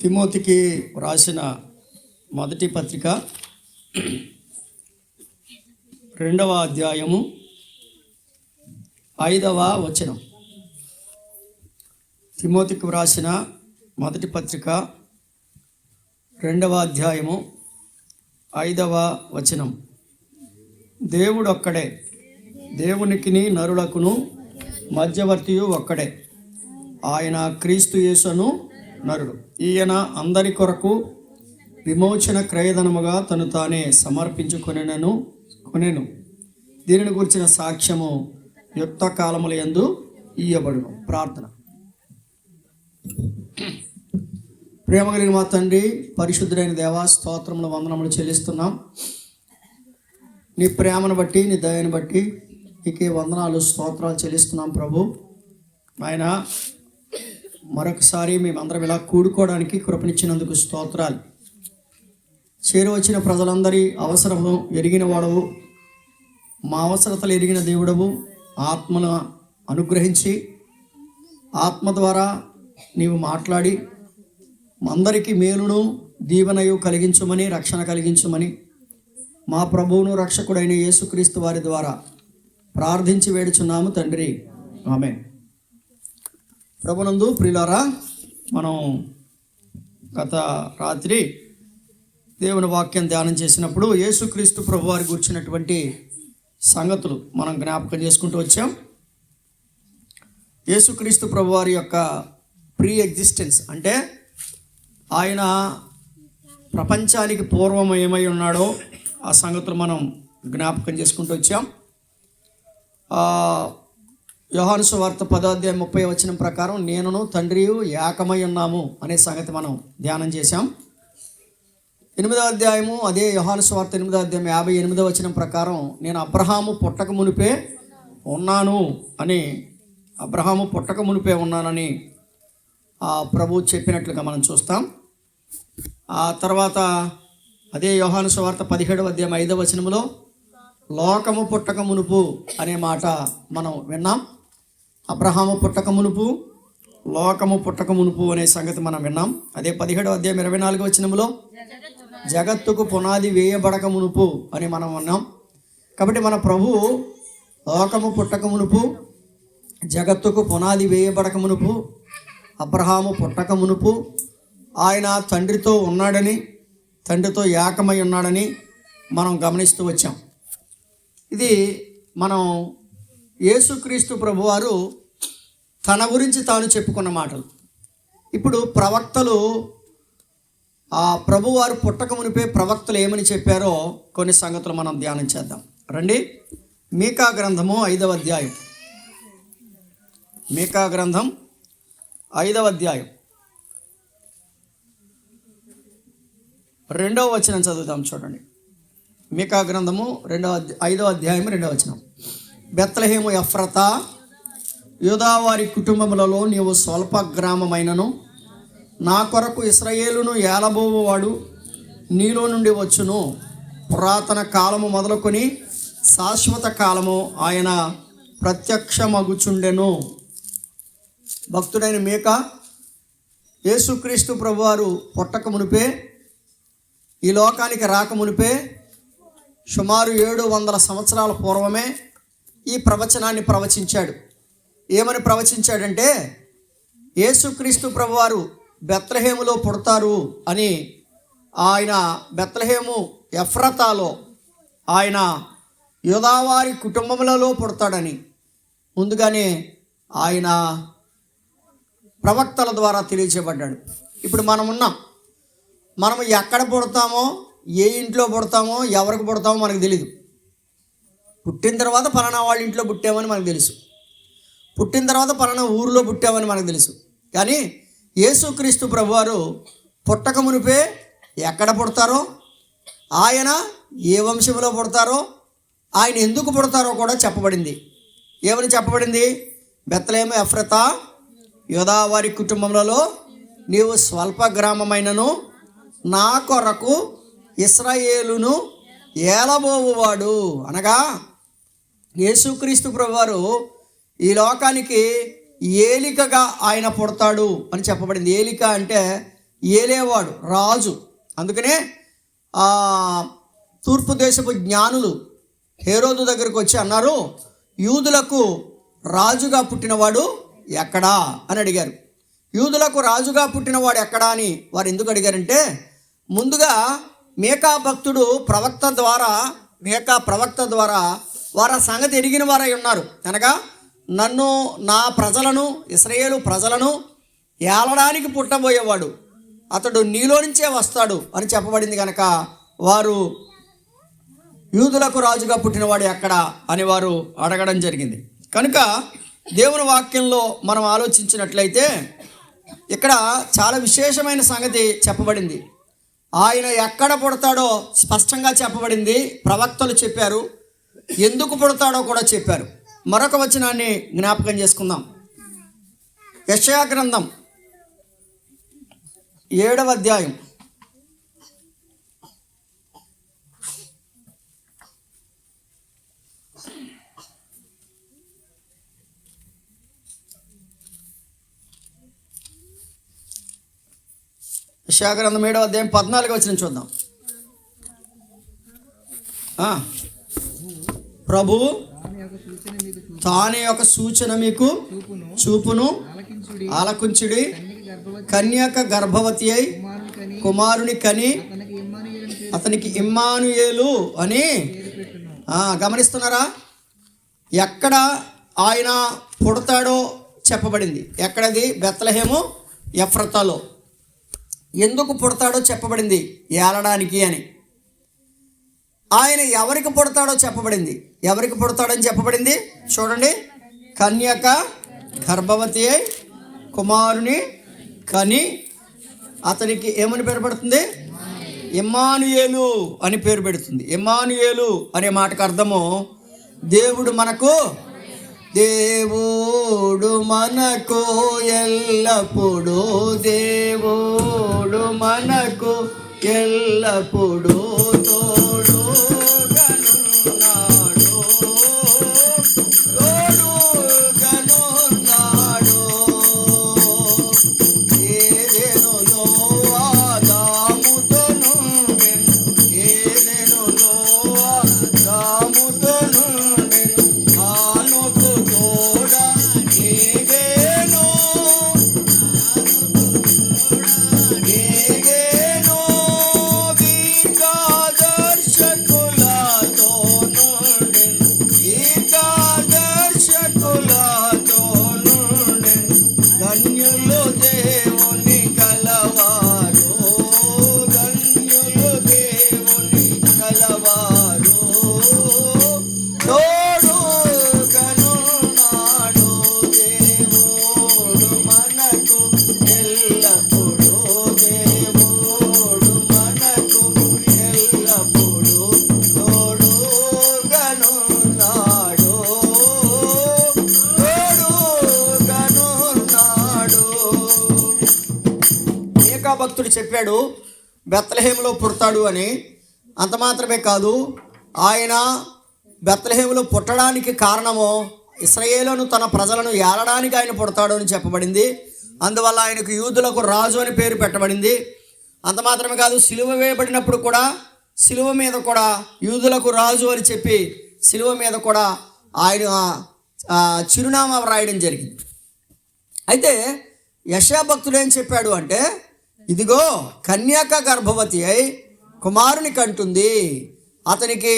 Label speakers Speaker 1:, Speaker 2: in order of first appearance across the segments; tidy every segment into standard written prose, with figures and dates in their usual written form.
Speaker 1: తిమోతికి వ్రాసిన మొదటి పత్రిక 2వ అధ్యాయము 5వ వచనం. తిమోతికి వ్రాసిన మొదటి పత్రిక 2వ అధ్యాయము 5వ వచనం. దేవుడు ఒక్కడే, దేవునికిని నరులకును మధ్యవర్తియు ఒక్కడే, ఆయన క్రీస్తు యేసును నరుడు. ఈయన అందరి కొరకు విమోచన క్రయధనముగా తను తానే సమర్పించుకొనెను. దీనిని గురించిన సాక్ష్యము యుక్త కాలముల యందు ఇయ్యబడును. ప్రార్థన. ప్రేమ కలిగిన మా తండ్రి, పరిశుద్ధుడైన దేవా, స్తోత్రములు వందనములు చెల్లిస్తున్నాం. నీ ప్రేమను బట్టి, నీ దయను బట్టి నీకే వందనాలు, స్తోత్రాలు చెల్లిస్తున్నాం ప్రభు. ఆయన మరొకసారి మేమందరం ఇలా కూడుకోవడానికి కృపనిచ్చినందుకు స్తోత్రాలు. చేరువచ్చిన ప్రజలందరి అవసరము ఎరిగిన వాడవు, మా అవసరతలు ఎరిగిన దేవుడవు. ఆత్మను అనుగ్రహించి ఆత్మ ద్వారా నీవు మాట్లాడి అందరికీ మేలును దీవెనయు కలిగించమని, రక్షణ కలిగించమని మా ప్రభువును రక్షకుడైన యేసుక్రీస్తు వారి ద్వారా ప్రార్థించి వేడుచున్నాము తండ్రి, ఆమేన్. ప్రభునందు ప్రియులారా, మనం గత రాత్రి దేవుని వాక్యం ధ్యానం చేసినప్పుడు యేసుక్రీస్తు ప్రభు వారి గురించినటువంటి సంగతులు మనం జ్ఞాపకం చేసుకుంటూ వచ్చాం. యేసుక్రీస్తు ప్రభు వారి యొక్క ప్రీ ఎగ్జిస్టెన్స్ అంటే ఆయన ప్రపంచానికి పూర్వం ఏమై ఉన్నాడో ఆ సంగతులు మనం జ్ఞాపకం చేసుకుంటూ వచ్చాం. యోహాను సువార్త 10వ అధ్యాయం 30వ వచనం ప్రకారం నేనును తండ్రియు ఏకమై ఉన్నాము అనే సంగతి మనం ధ్యానం చేశాం. 8వ అధ్యాయము అదే యోహాను సువార్త 8వ అధ్యాయం 58వ వచనం ప్రకారం నేను అబ్రహాము పుట్టక మునిపే ఉన్నాను అని, అబ్రహాము పుట్టక మునిపే ఉన్నానని ప్రభు చెప్పినట్లుగా మనం చూస్తాం. ఆ తర్వాత అదే యోహాను సువార్త 17వ అధ్యాయం 5వ వచనంలో లోకము పుట్టక మునుపు అనే మాట మనం విన్నాం. అబ్రహాము పుట్టక మునుపు, లోకము పుట్టక మునుపు అనే సంగతి మనం విన్నాం. అదే 17వ అధ్యాయం 24వ వచనంలో జగత్తుకు పునాది వేయబడక మునుపు అని మనం విన్నాం. కాబట్టి మన ప్రభు లోకము పుట్టక మునుపు, జగత్తుకు పునాది వేయబడక మునుపు, అబ్రహాము పుట్టక మునుపు ఆయన తండ్రితో ఉన్నాడని, తండ్రితో ఏకమై ఉన్నాడని మనం గమనిస్తూ వచ్చాం. ఇది మనం యేసుక్రీస్తు ప్రభువారు తన గురించి తాను చెప్పుకున్న మాటలు. ఇప్పుడు ప్రవక్తలు ఆ ప్రభువారు పుట్టక మునిపే ప్రవక్తలు ఏమని చెప్పారో కొన్ని సంగతులు మనం ధ్యానం చేద్దాం రండి. మీకా గ్రంథము 5వ అధ్యాయం, మీకా గ్రంథం 5వ అధ్యాయం 2వ వచనం చదువుతాం చూడండి. మీకా గ్రంథము 5వ అధ్యాయం 2వ వచనం. బెత్లెహేము ఎఫ్రతా, యూదావారి కుటుంబములలో నీవు స్వల్ప గ్రామమైనను నా కొరకు ఇశ్రాయేలును ఏలబోవువాడు నీలో నుండి వచ్చును. పురాతన కాలము మొదలుకొని శాశ్వత కాలము ఆయన ప్రత్యక్షమగుచుండెను. భక్తుడైన మీకా యేసుక్రీస్తు ప్రభువారు పుట్టక మునిపే, ఈ లోకానికి రాక మునిపే సుమారు 700 సంవత్సరాల పూర్వమే ఈ ప్రవచనాన్ని ప్రవచించాడు. ఏమని ప్రవచించాడంటే యేసుక్రీస్తు ప్రభువారు బెత్లెహేములో పుడతారు అని. ఆయన బెత్లెహేము ఎఫ్రతాలో, ఆయన యూదావారి కుటుంబములలో పుడతాడని ముందుగానే ఆయన ప్రవక్తల ద్వారా తెలియజేయబడ్డాడు. ఇప్పుడు మనం ఉన్నాం, మనం ఎక్కడ పుడతామో, ఏ ఇంట్లో పుడతామో, ఎవరికి పుడతామో మనకు తెలీదు. పుట్టిన తర్వాత పలానా వాళ్ళ ఇంట్లో పుట్టామని మనకు తెలుసు, పుట్టిన తర్వాత పలానా ఊరిలో పుట్టామని మనకు తెలుసు. కానీ యేసుక్రీస్తు ప్రభువారు పుట్టక మునిపే ఎక్కడ పుడతారో, ఆయన ఏ వంశంలో పుడతారో, ఆయన ఎందుకు పుడతారో కూడా చెప్పబడింది. ఏమని చెప్పబడింది? బెత్లెహేము ఎఫ్రతా, యూదావారి కుటుంబములలో నీవు స్వల్ప గ్రామమైనను నా కొరకు ఇశ్రాయేలును ఏలబోవువాడు. అనగా యేసుక్రీస్తు ప్రభువారు ఈ లోకానికి ఏలికగా ఆయన పుడతాడు అని చెప్పబడింది. ఏలిక అంటే ఏలేవాడు, రాజు. అందుకనే తూర్పు దేశపు జ్ఞానులు హేరోదు దగ్గరకు వచ్చి అన్నారు, యూదులకు రాజుగా పుట్టినవాడు ఎక్కడా అని అడిగారు. యూదులకు రాజుగా పుట్టినవాడు ఎక్కడా అని వారు ఎందుకు అడిగారంటే, ముందుగా మీకా ప్రవక్త ద్వారా వారు ఆ సంగతి ఎరిగిన వారై ఉన్నారు. అనగా నన్ను, నా ప్రజలను, ఇశ్రాయేలు ప్రజలను ఏలడానికి పుట్టబోయేవాడు, అతడు నీలో నుంచే వస్తాడు అని చెప్పబడింది కనుక వారు యూదులకు రాజుగా పుట్టినవాడు ఎక్కడ అని వారు అడగడం జరిగింది. కనుక దేవుని వాక్యంలో మనం ఆలోచించినట్లయితే ఇక్కడ చాలా విశేషమైన సంగతి చెప్పబడింది. ఆయన ఎక్కడ పుడతాడో స్పష్టంగా చెప్పబడింది. ప్రవక్తలు చెప్పారు, ఎందుకు పుడతాడో కూడా చెప్పారు. మరొక వచనాన్ని జ్ఞాపకం చేసుకుందాం. యెషయా గ్రంథం 7వ అధ్యాయం. యెషయా గ్రంథం 7వ అధ్యాయం 14వ వచనం చూద్దాం. ప్రభువు తానే యొక్క సూచన మీకు చూపును, ఆలకించుడి. కన్యక గర్భవతి అయి కుమారుని కని అతనికి ఇమ్మానుయేలు అని. గమనిస్తున్నారా? ఎక్కడ ఆయన పుడతాడో చెప్పబడింది. ఎక్కడది? బెత్లెహేము ఎఫ్రతాలో. ఎందుకు పుడతాడో చెప్పబడింది, ఏలడానికి అని. ఆయన ఎవరికి పుడతాడో చెప్పబడింది. ఎవరికి పుడతాడని చెప్పబడింది చూడండి. కన్యక గర్భవతి అయి కుమారుని కని అతనికి ఏమని పేరు పెడుతుంది? ఇమ్మానుయేలు అని పేరు పెడుతుంది. ఇమ్మానుయేలు అనే మాటకు అర్థము దేవుడు మనకు ఎల్లప్పుడూ, దేవుడు మనకు ఎల్లప్పుడూ భక్తుడు చెప్పాడు బెత్లెహేములో పుడతాడు అని. అంత మాత్రమే కాదు, ఆయన బెత్లెహేములో పుట్టడానికి కారణము ఇశ్రాయేలును తన ప్రజలను ఏలడానికి ఆయన పుడతాడు అని చెప్పబడింది. అందువల్ల ఆయనకు యూదులకు రాజు అని పేరు పెట్టబడింది. అంత మాత్రమే కాదు, సిలువ వేయబడినప్పుడు కూడా సిలువ మీద కూడా యూదులకు రాజు అని చెప్పి సిలువ మీద కూడా ఆయన చిరునామా వ్రాయడం జరిగింది. అయితే యెషయా భక్తుడు ఏం చెప్పాడు అంటే, ఇదిగో కన్యక గర్భవతి అయి కుమారుని కంటుంది, అతనికి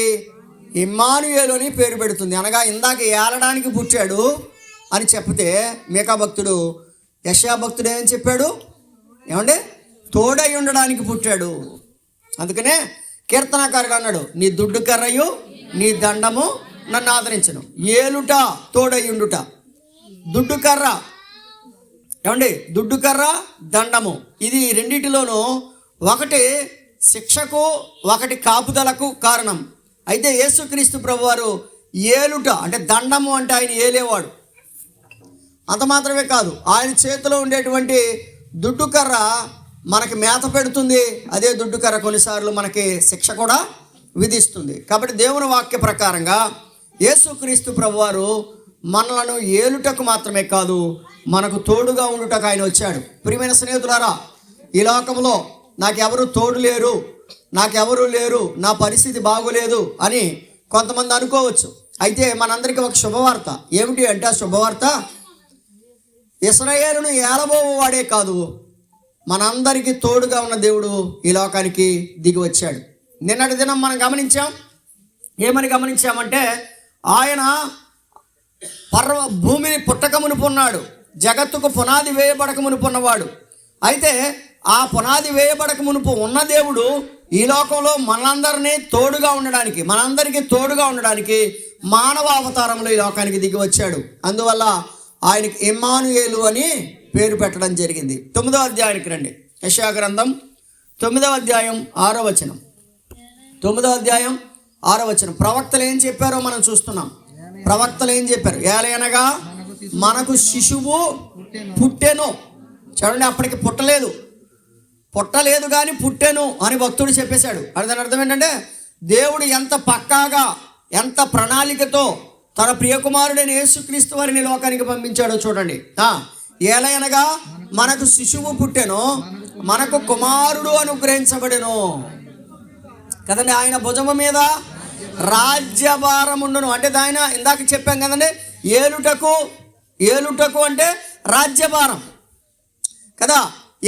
Speaker 1: ఇమ్మానుయేలు అని పేరు పెడుతుంది. అనగా ఇందాక ఏలడానికి పుట్టాడు అని చెప్తే మీకా భక్తుడు యెషయా భక్తుడు ఏమని చెప్పాడు? ఏమంటే తోడై ఉండడానికి పుట్టాడు. అందుకనే కీర్తనాకారుడు అన్నాడు, నీ దుడ్డు కర్రయు నీ దండము నన్ను ఆదరించను. ఏలుట తోడై ఉండుట. దుడ్డు కర్ర, ఏమండి దుడ్డు కర్ర, దండము, ఇది రెండింటిలోనూ ఒకటి శిక్షకు, ఒకటి కాపుదలకు కారణం. అయితే యేసుక్రీస్తు ప్రభువారు ఏలుట అంటే దండము అంటే ఆయన ఏలేవాడు. అంత మాత్రమే కాదు, ఆయన చేతిలో ఉండేటువంటి దుడ్డు కర్ర మనకి మేత పెడుతుంది. అదే దుడ్డు కర్ర కొన్నిసార్లు మనకి శిక్ష కూడా విధిస్తుంది. కాబట్టి దేవుని వాక్య ప్రకారంగా యేసుక్రీస్తు ప్రభువారు మనలను ఏలుటకు మాత్రమే కాదు, మనకు తోడుగా ఉండుటకు ఆయన వచ్చాడు. ప్రియమైన స్నేహితులారా, ఈ లోకంలో నాకెవరు తోడు లేరు, నాకెవరు లేరు, నా పరిస్థితి బాగోలేదు అని కొంతమంది అనుకోవచ్చు. అయితే మనందరికీ ఒక శుభవార్త. ఏమిటి అంటే ఆ శుభవార్త, ఇశ్రాయేలును ఏలబోవు వాడే కాదు, మనందరికీ తోడుగా ఉన్న దేవుడు ఈ లోకానికి దిగి వచ్చాడు. నిన్నటి దినం మనం గమనించాం. ఏమని గమనించామంటే, ఆయన భూమిని పుట్టక మునుపున్నాడు, జగత్తుకు పునాది వేయబడక మునుపున్నవాడు. అయితే ఆ పునాది వేయబడక మునుపు ఉన్న దేవుడు ఈ లోకంలో మనందరినీ మనందరికీ తోడుగా ఉండడానికి మానవ అవతారంలో ఈ లోకానికి దిగి వచ్చాడు. అందువల్ల ఆయనకి ఇమ్మానుయేలు అని పేరు పెట్టడం జరిగింది. 9వ అధ్యాయానికి రండి. యెషయా గ్రంథం 9వ అధ్యాయం 6వ వచనం. 9వ అధ్యాయం 6వ వచనం. ప్రవక్తలు ఏం చెప్పారో మనం చూస్తున్నాం. ప్రవక్తలు ఏం చెప్పారు? ఏలయనగా మనకు శిశువు పుట్టెను. చూడండి, అప్పటికి పుట్టలేదు కానీ పుట్టెను అని భక్తుడు చెప్పేశాడు. దాని అర్థం ఏంటంటే, దేవుడు ఎంత పక్కాగా, ఎంత ప్రణాళికతో తన ప్రియకుమారుడైన యేసుక్రీస్తు వారిని లోకానికి పంపించాడో చూడండి. ఏలయనగా మనకు శిశువు పుట్టెను, మనకు కుమారుడు అనుగ్రహించబడెను కదండి. ఆయన భుజము మీద రాజ్యభారం ఉండును. అంటే ఆయన ఇందాక చెప్పాం కదండి, ఏలుటకు అంటే రాజ్యభారం కదా.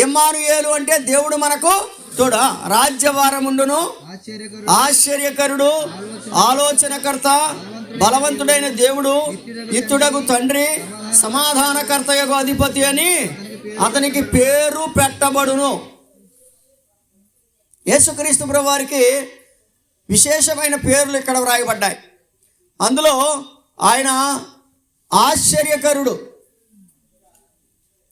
Speaker 1: ఇమ్మానుయేలు అంటే దేవుడు మనకు తోడా. రాజ్యభారం ఉండును, ఆశ్చర్యకరుడు, ఆలోచనకర్త, బలవంతుడైన దేవుడు, ఇత్తుడగు తండ్రి, సమాధానకర్తయగు అధిపతి అని అతనికి పేరు పెట్టబడును. యేసుక్రీస్తు ప్రభు వారికి విశేషమైన పేర్లు ఇక్కడ వ్రాయబడ్డాయి. అందులో ఆయన ఆశ్చర్యకరుడు,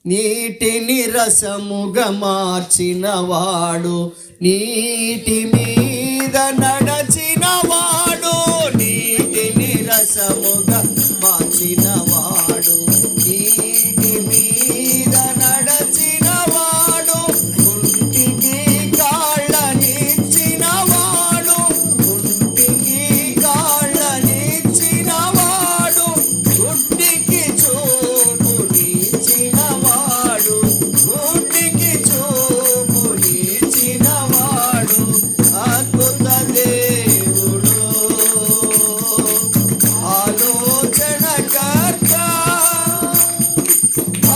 Speaker 1: నీటిని రసముగా మార్చినవాడు, నీటి మీద నడచినవాడు, నీటిని రసముగా మార్చినవాడు, నీటి మీద నడచినవాడు, కుంటికి కాళ్ళనిచ్చినవాడు, కుంటికి కాళ్ళనిచ్చినవాడు, గుడ్డికి చూపునిచ్చినవాడు, గుడ్డికి చూపునిచ్చినవాడు, అద్భుత దేవుడు, ఆలోచనకర్త,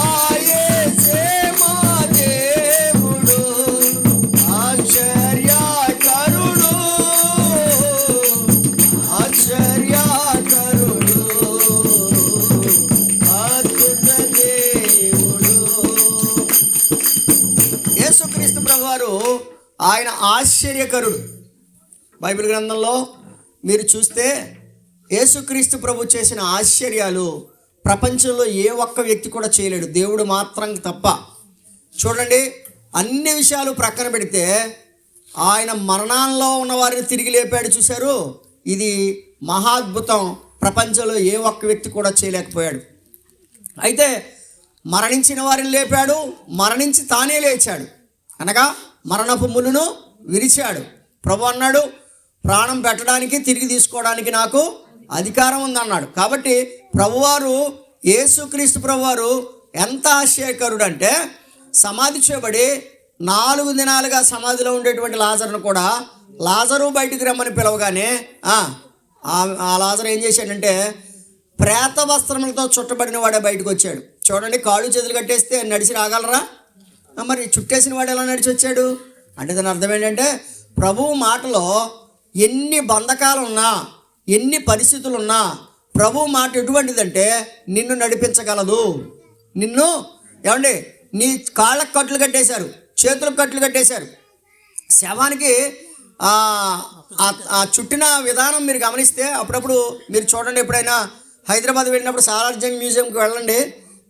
Speaker 1: ఆయనే మా దేవుడు, ఆశ్చర్యకరుడు, ఆశ్చర్యకరుడు, అద్భుత దేవుడు. యేసుక్రీస్తు ప్రభువారు ఆయన ఆశ్చర్యకరుడు. బైబిల్ గ్రంథంలో మీరు చూస్తే యేసుక్రీస్తు ప్రభు చేసిన ఆశ్చర్యాలు ప్రపంచంలో ఏ ఒక్క వ్యక్తి కూడా చేయలేడు, దేవుడు మాత్రం తప్ప. చూడండి, అన్ని విషయాలు ప్రక్కన పెడితే ఆయన మరణాల్లో ఉన్న వారిని తిరిగి లేపాడు. చూశారు, ఇది మహాద్భుతం. ప్రపంచంలో ఏ ఒక్క వ్యక్తి కూడా చేయలేకపోయాడు. అయితే మరణించిన వారిని లేపాడు, మరణించి తానే లేచాడు, అనగా మరణపు ములును విరిచాడు. ప్రభు అన్నాడు, ప్రాణం పెట్టడానికి తిరిగి తీసుకోవడానికి నాకు అధికారం ఉందన్నాడు. కాబట్టి ప్రభువారు, యేసుక్రీస్తు ప్రభువారు ఎంత ఆశ్చర్యకరుడు అంటే, సమాధి చేయబడి 4 దినాలుగా సమాధిలో ఉండేటువంటి లాజరును కూడా లాజరు బయటికి రమ్మని పిలవగానే ఆ లాజరు ఏం చేశాడంటే, ప్రేత వస్త్రములతో చుట్టబడిన వాడే బయటకు వచ్చాడు. చూడండి, కాళ్ళు చేతులు కట్టేస్తే నడిచి రాగలరా? మరి చుట్టేసిన వాడు ఎలా నడిచి వచ్చాడు అంటే దాని అర్థం ఏంటంటే, ప్రభువు మాటలో ఎన్ని బంధకాలున్నా, ఎన్ని పరిస్థితులున్నా, ప్రభువు మాట ఎటువంటిదంటే నిన్ను నడిపించగలదు. నిన్ను ఏమండి, నీ కాళ్ళకు కట్లు కట్టేశారు, చేతులకు కట్లు కట్టేశారు. శవానికి ఆ చుట్టిన విధానం మీరు గమనిస్తే, అప్పుడప్పుడు మీరు చూడండి, ఎప్పుడైనా హైదరాబాద్ వెళ్ళినప్పుడు సాలార్జంగ్ మ్యూజియంకి వెళ్ళండి.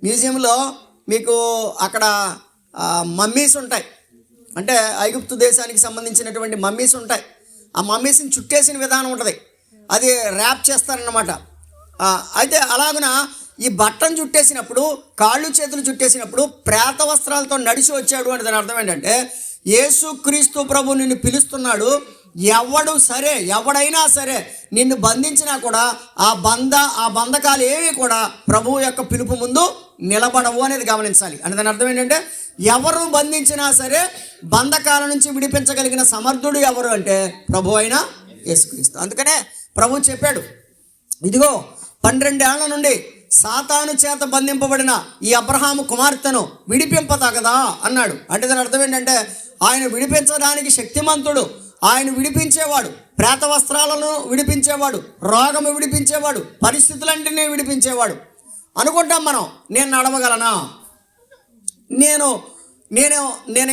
Speaker 1: మ్యూజియంలో మీకు అక్కడ మమ్మీస్ ఉంటాయి, అంటే ఐగుప్తు దేశానికి సంబంధించినటువంటి మమ్మీస్ ఉంటాయి. ఆ మమ్మీస్ని చుట్టేసిన విధానం ఉంటుంది, అది ర్యాప్ చేస్తారన్నమాట. అయితే అలాగున ఈ బట్టను చుట్టేసినప్పుడు, కాళ్ళు చేతులు చుట్టేసినప్పుడు ప్రేత వస్త్రాలతో నడిచి వచ్చాడు అంటే దాని అర్థం ఏంటంటే, యేసుక్రీస్తు ప్రభు నిన్ను పిలుస్తున్నాడు. ఎవడైనా సరే నిన్ను బంధించినా కూడా ఆ బంధకాలు ఏవి కూడా ప్రభువు యొక్క పిలుపు ముందు నిలబడవు అనేది గమనించాలి. అంటే దాని అర్థం ఏంటంటే ఎవరు బంధించినా సరే బంధకాల నుంచి విడిపించగలిగిన సమర్థుడు ఎవరు అంటే ప్రభు అయిన యేసుక్రీస్తు. అందుకనే ప్రభు చెప్పాడు, ఇదిగో 12 ఏళ్ల నుండి సాతాను చేత బంధింపబడిన ఈ అబ్రహాము కుమార్తెను విడిపింపతగదా అన్నాడు. అంటే దాని అర్థం ఏంటంటే ఆయన విడిపించడానికి శక్తిమంతుడు, ఆయన విడిపించేవాడు, ప్రేత వస్త్రాలను విడిపించేవాడు, రోగము విడిపించేవాడు, పరిస్థితులన్నింటినీ విడిపించేవాడు. అనుకుంటాం మనం, నేను నడవగలనా, నేను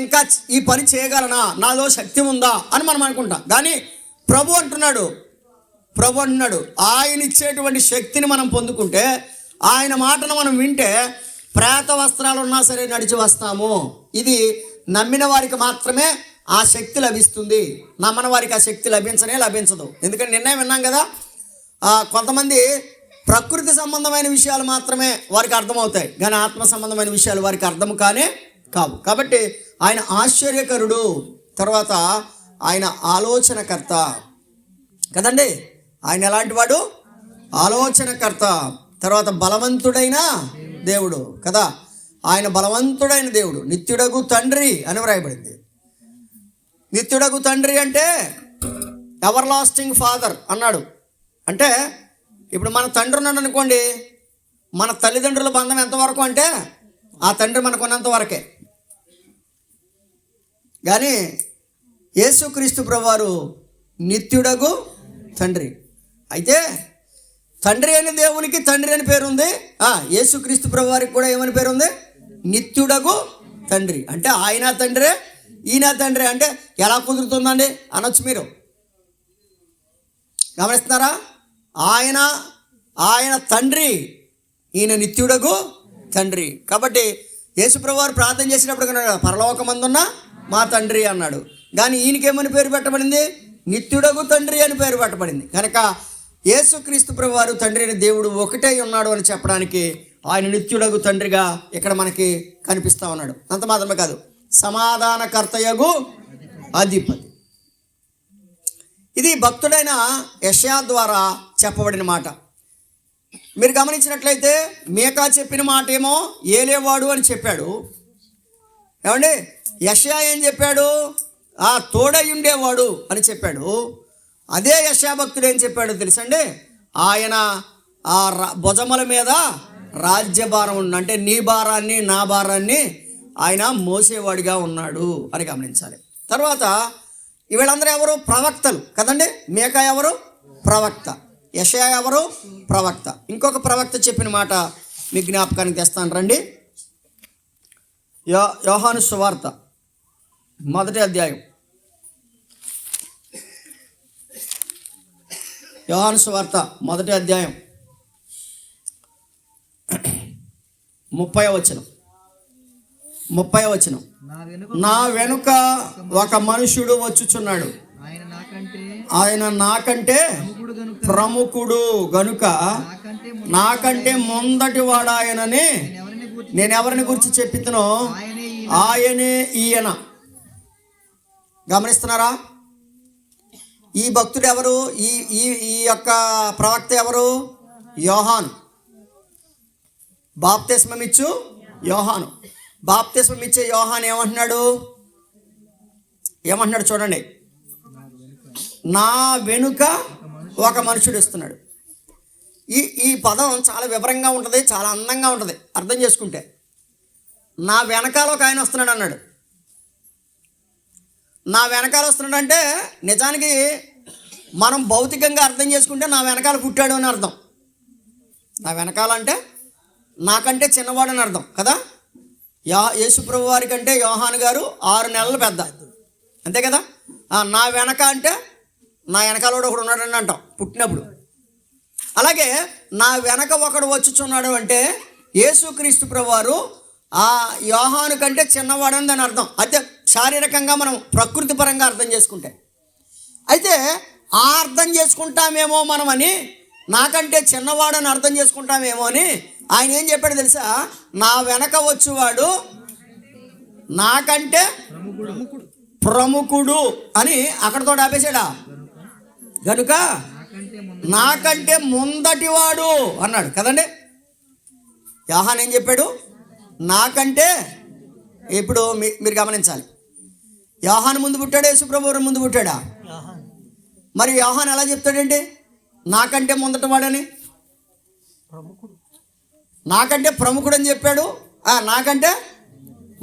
Speaker 1: ఇంకా ఈ పని చేయగలనా, నాలో శక్తి ఉందా అని మనం అనుకుంటాం. కానీ ప్రభు అంటున్నాడు ఆయన ఇచ్చేటువంటి శక్తిని మనం పొందుకుంటే, ఆయన మాటను మనం వింటే ప్రేత వస్త్రాలు ఉన్నా సరే నడిచి వస్తాము. ఇది నమ్మిన వారికి మాత్రమే ఆ శక్తి లభిస్తుంది. నమ్మని వారికి ఆ శక్తి లభించదు. ఎందుకంటే నిన్నే విన్నాం కదా, కొంతమంది ప్రకృతి సంబంధమైన విషయాలు మాత్రమే వారికి అర్థమవుతాయి, కానీ ఆత్మ సంబంధమైన విషయాలు వారికి అర్థం కావు. కాబట్టి ఆయన ఆశ్చర్యకరుడు, తర్వాత ఆయన ఆలోచనకర్త కదండి. ఆయన ఎలాంటి వాడు? ఆలోచనకర్త, తర్వాత బలవంతుడైన దేవుడు కదా. ఆయన బలవంతుడైన దేవుడు, నిత్యుడగు తండ్రి అని వ్రాయబడింది. నిత్యుడగు తండ్రి అంటే ఎవర్ లాస్టింగ్ ఫాదర్ అన్నాడు. అంటే ఇప్పుడు మన తండ్రి ఉన్నాడు అనుకోండి, మన తల్లిదండ్రుల బంధం ఎంతవరకు అంటే ఆ తండ్రి మనకున్నంత వరకే. కానీ యేసుక్రీస్తు ప్రభువారు నిత్యుడగు తండ్రి. అయితే తండ్రి అయిన దేవునికి తండ్రి అని పేరుంది, యేసుక్రీస్తు ప్రభువారికి కూడా ఏమని పేరుంది? నిత్యుడగు తండ్రి. అంటే ఆయన తండ్రే ఈయన తండ్రి. అంటే ఎలా కుదురుతుందండి అనొచ్చు మీరు. గమనిస్తున్నారా? ఆయన తండ్రి, ఈయన నిత్యుడగు తండ్రి. కాబట్టి యేసుప్రభువారు ప్రార్థన చేసినప్పుడు పరలోకమందున్న మా తండ్రి అన్నాడు. కానీ ఈయనకేమని పేరు పెట్టబడింది? నిత్యుడగు తండ్రి అని పేరు పెట్టబడింది. కనుక యేసుక్రీస్తు ప్రభువారు తండ్రి అయిన దేవుడు ఒకటే ఉన్నాడు అని చెప్పడానికి ఆయన నిత్యుడగు తండ్రిగా ఇక్కడ మనకి కనిపిస్తూ ఉన్నాడు. అంత మాత్రమే కాదు, సమాధానకర్తయగు అధిపతి. ఇది భక్తుడైన యెషయా ద్వారా చెప్పబడిన మాట. మీరు గమనించినట్లయితే మీకా చెప్పిన మాట ఏమో ఏలేవాడు అని చెప్పాడు. ఏమండి, యెషయా ఏం చెప్పాడు? తోడై ఉండేవాడు అని చెప్పాడు. అదే యెషయా భక్తుడు ఏం చెప్పాడు తెలుసండి? ఆయన భుజముల మీద రాజ్యభారం ఉంది, అంటే నీ భారాన్ని నా భారాన్ని ఆయన మోసేవాడిగా ఉన్నాడు అని గమనించాలి. తర్వాత వీళ్ళందరూ ఎవరు? ప్రవక్తలు కదండి. మీకా ఎవరు? ప్రవక్త. యెషయా ఎవరు? ప్రవక్త. ఇంకొక ప్రవక్త చెప్పిన మాట మీ జ్ఞాపకానికి తెస్తాను రండి. యోహాను సువార్త 1వ అధ్యాయం. యోహాను సువార్త 1వ అధ్యాయం 30వ వచనం. నా వెనుక ఒక మనుషుడు వచ్చుచున్నాడు, ఆయన నాకంటే ప్రముఖుడు గనుక నాకంటే ముందటి వాడు ఆయనని నేను ఎవరిని గురించి చెప్పితునో ఆయనే ఈయన. గమనిస్తున్నారా? ఈ భక్తుడు ఎవరు? ఈ యొక్క ప్రవక్త ఎవరు? యోహాను. బాప్తిస్మం ఇచ్చు యోహాను. బాప్తిస్మం ఇచ్చే యోహాను ఏమంటున్నాడు చూడండి. నా వెనుక ఒక మనుషుడు ఇస్తున్నాడు. ఈ పదం చాలా వివరంగా ఉంటుంది, చాలా అందంగా ఉంటుంది అర్థం చేసుకుంటే. నా వెనకాల ఒక ఆయన వస్తున్నాడు అన్నాడు. నా వెనకాల వస్తున్నాడు అంటే నిజానికి మనం భౌతికంగా అర్థం చేసుకుంటే నా వెనకాల పుట్టాడు అని అర్థం. నా వెనకాల అంటే నాకంటే చిన్నవాడు అని అర్థం కదా. యేసుప్రభు వారి కంటే యోహాను గారు 6 నెలలు పెద్ద, అంతే కదా. నా వెనక అంటే నా వెనకాల ఒకడు ఉన్నాడని అంటాం పుట్టినప్పుడు. అలాగే నా వెనక ఒకడు వచ్చుచున్నాడు అంటే యేసుక్రీస్తు ప్రభువారు ఆ యోహాను కంటే చిన్నవాడని దాని అర్థం. అయితే శారీరకంగా మనం ప్రకృతి పరంగా అర్థం చేసుకుంటే, అయితే అర్థం చేసుకుంటామేమో మనమని, నాకంటే చిన్నవాడని అర్థం చేసుకుంటామేమో అని ఆయన ఏం చెప్పాడు తెలుసా? నా వెనక వచ్చేవాడు నాకంటే ప్రముఖుడు అని అక్కడతో ఆపేశాడా? గనుక నాకంటే ముందటివాడు అన్నాడు కదండి. యోహాను ఏం చెప్పాడు? నాకంటే. ఇప్పుడు మీరు గమనించాలి, యోహాను ముందు పుట్టాడు, యేసుప్రభువు ముందు పుట్టాడా? మరి యోహాను ఎలా చెప్తాడండి నాకంటే ముందట వాడని? నాకంటే ప్రముఖుడు అని చెప్పాడు, నాకంటే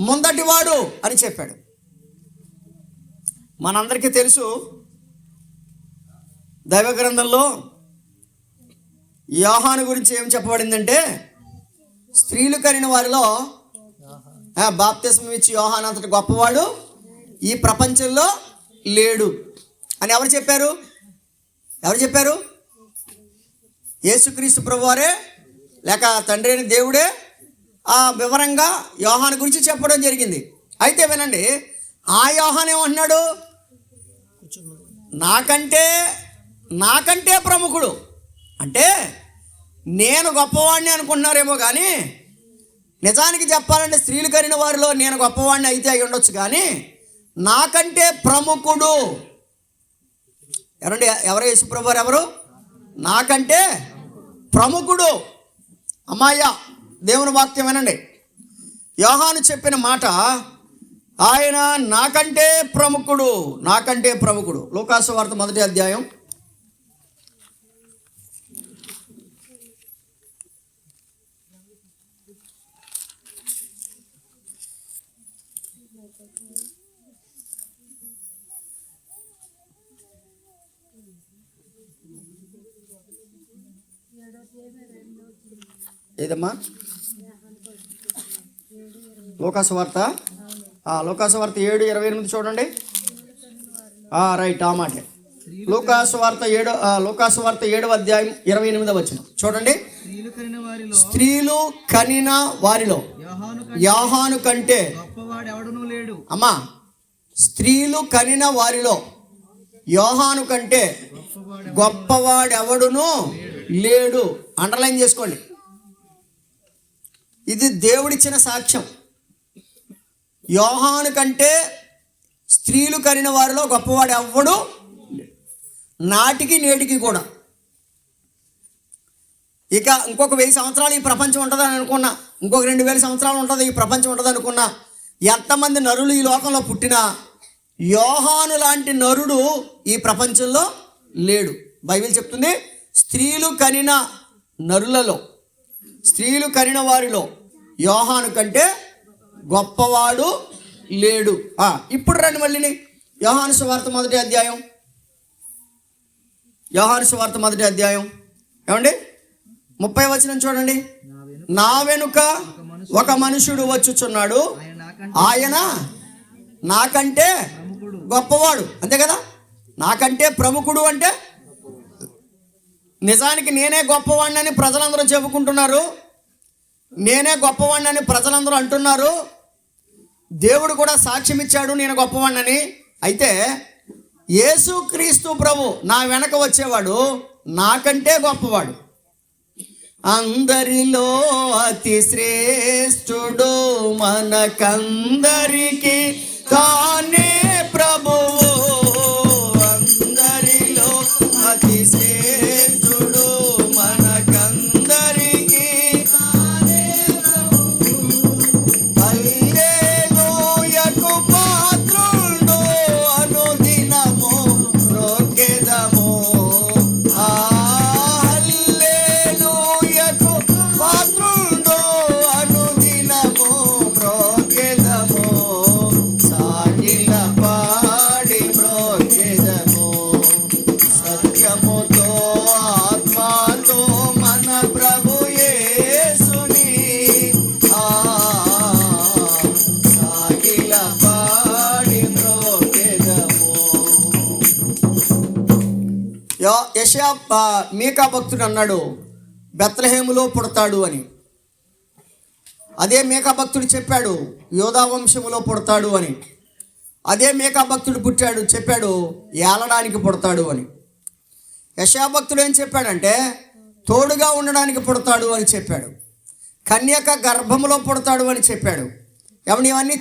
Speaker 1: ముందటి వాడు అని చెప్పాడు. మనందరికీ తెలుసు, దైవ గ్రంథంలో యోహాను గురించి ఏం చెప్పబడిందంటే, స్త్రీలు కనిన వారిలో బాప్తిస్మం ఇచ్చి యోహాను అంతటి గొప్పవాడు ఈ ప్రపంచంలో లేడు అని ఎవరు చెప్పారు? యేసుక్రీస్తు ప్రభువారే లేక తండ్రి అయిన దేవుడే వివరంగా యోహాను గురించి చెప్పడం జరిగింది. అయితే వినండి, ఆ యోహాను ఏమంటున్నాడు? నాకంటే ప్రముఖుడు. అంటే నేను గొప్పవాడిని అనుకుంటున్నారేమో, కానీ నిజానికి చెప్పాలంటే స్త్రీలు కరిన వారిలో నేను గొప్పవాడిని అయితే అయి ఉండొచ్చు, కానీ నాకంటే ప్రముఖుడు ఎవరు? యేసుప్రభు ఎవరు? నాకంటే ప్రముఖుడు. అమ్మాయ్య, దేవుని వాక్యం వినండి. యోహాను చెప్పిన మాట, ఆయన నాకంటే ప్రముఖుడు. లూకాసు వార్త 1వ అధ్యాయం 7:28 చూడండి. రైట్, ఆ మాట. లూకాసు వార్త 7వ అధ్యాయం 28వ వచనం చూడండి. స్త్రీలు కనిన వారిలో యోహాను కంటే అమ్మా, స్త్రీలు కనిన వారిలో యోహాను కంటే గొప్పవాడెవడును లేడు. అండర్లైన్ చేసుకోండి, ఇది దేవుడిచ్చిన సాక్ష్యం. యోహాను కంటే స్త్రీలు కనిన వారిలో గొప్పవాడు ఎవ్వడు నాటికి నేటికి కూడా. ఇక ఇంకొక 1000 సంవత్సరాలు ఈ ప్రపంచం ఉంటుందని అనుకున్నా, ఇంకొక 2000 సంవత్సరాలు ఉంటుంది ఈ ప్రపంచం ఉంటుంది అనుకున్నా, ఎంతమంది నరులు ఈ లోకంలో పుట్టినా యోహాను లాంటి నరుడు ఈ ప్రపంచంలో లేడు. బైబిల్ చెప్తుంది, స్త్రీలు కనిన వారిలో యోహాను కంటే గొప్పవాడు లేడు. ఇప్పుడు రండి మళ్ళీ యోహాను సువార్త 1వ అధ్యాయం ఏమండి 30వ వచనం చూడండి. నా వెనుక ఒక మనుషుడు వచ్చుచున్నాడు, ఆయన నాకంటే గొప్పవాడు. అంతే కదా, నాకంటే ప్రముఖుడు అంటే నిజానికి నేనే గొప్పవాడినని ప్రజలందరూ చెప్పుకుంటున్నారు, నేనే గొప్పవాడినని ప్రజలందరూ అంటున్నారు. దేవుడు కూడా సాక్ష్యం ఇచ్చాడు నేను గొప్పవాడినని. అయితే యేసుక్రీస్తు ప్రభు నా వెనక వచ్చేవాడు నాకంటే గొప్పవాడు. అందరిలో అతి శ్రేష్ఠుడు మనకందరికి తానే ప్రభువు. అందరిలో అతి శ్రేష్ఠుడు మనకందరికి తానే ప్రభువు. హల్లెలూయకు పాత్రుడు అనుదినము మ్రొక్కెదము. హల్లెలూయకు పాత్రుడు అనుదినము మ్రొక్కెదము. సాగిల పాడి మ్రొక్కెదము. సత్యముతో ఆత్మతో మన ప్రభు యేసుని సాగిల పాడి మ్రొక్కెదము. యెషయా మీకా భక్తుడు అన్నాడు బెత్లెహేములో పుడతాడు అని. అదే మీకా భక్తుడు చెప్పాడు యోధా వంశములో పుడతాడు అని. అదే మీకా భక్తుడు చెప్పాడు ఏలడానికి పుడతాడు అని. యెషయా భక్తుడు ఏం చెప్పాడంటే తోడుగా ఉండడానికి పుడతాడు అని చెప్పాడు. కన్యక గర్భములో పుడతాడు అని చెప్పాడు. ఇవన్నీ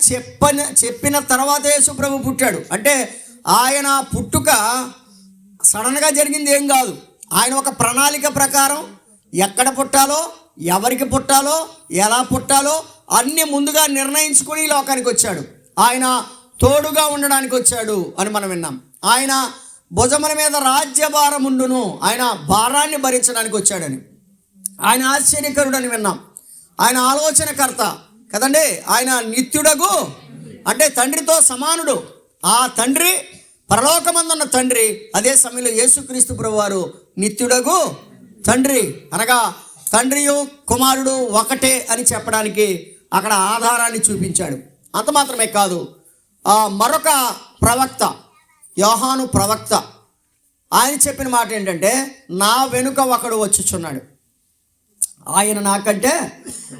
Speaker 1: చెప్పిన తర్వాత యేసు ప్రభు పుట్టాడు. అంటే ఆయన పుట్టుక సడన్గా జరిగింది ఏం కాదు. ఆయన ఒక ప్రణాళిక ప్రకారం ఎక్కడ పుట్టాలో ఎవరికి పుట్టాలో ఎలా పుట్టాలో అన్నీ ముందుగా నిర్ణయించుకుని ఈ లోకానికి వచ్చాడు. ఆయన తోడుగా ఉండడానికి వచ్చాడు అని మనం విన్నాం. ఆయన భుజముల మీద రాజ్యభారం ఉండును, ఆయన భారాన్ని భరించడానికి వచ్చాడని. ఆయన ఆశ్చర్యకరుడు అని విన్నాం. ఆయన ఆలోచనకర్త కదండి. ఆయన నిత్యుడగు అంటే తండ్రితో సమానుడు. ఆ తండ్రి పరలోకమందున్న తండ్రి, అదే సమయంలో యేసుక్రీస్తు ప్రభువారు నిత్యుడగు తండ్రి, అనగా తండ్రియు కుమారుడు ఒకటే అని చెప్పడానికి అక్కడ ఆధారాన్ని చూపించాడు. అంత మాత్రమే కాదు, మరొక ప్రవక్త యోహాను ప్రవక్త ఆయన చెప్పిన మాట ఏంటంటే, నా వెనుక ఒకడు వచ్చుచున్నాడు, ఆయన నాకంటే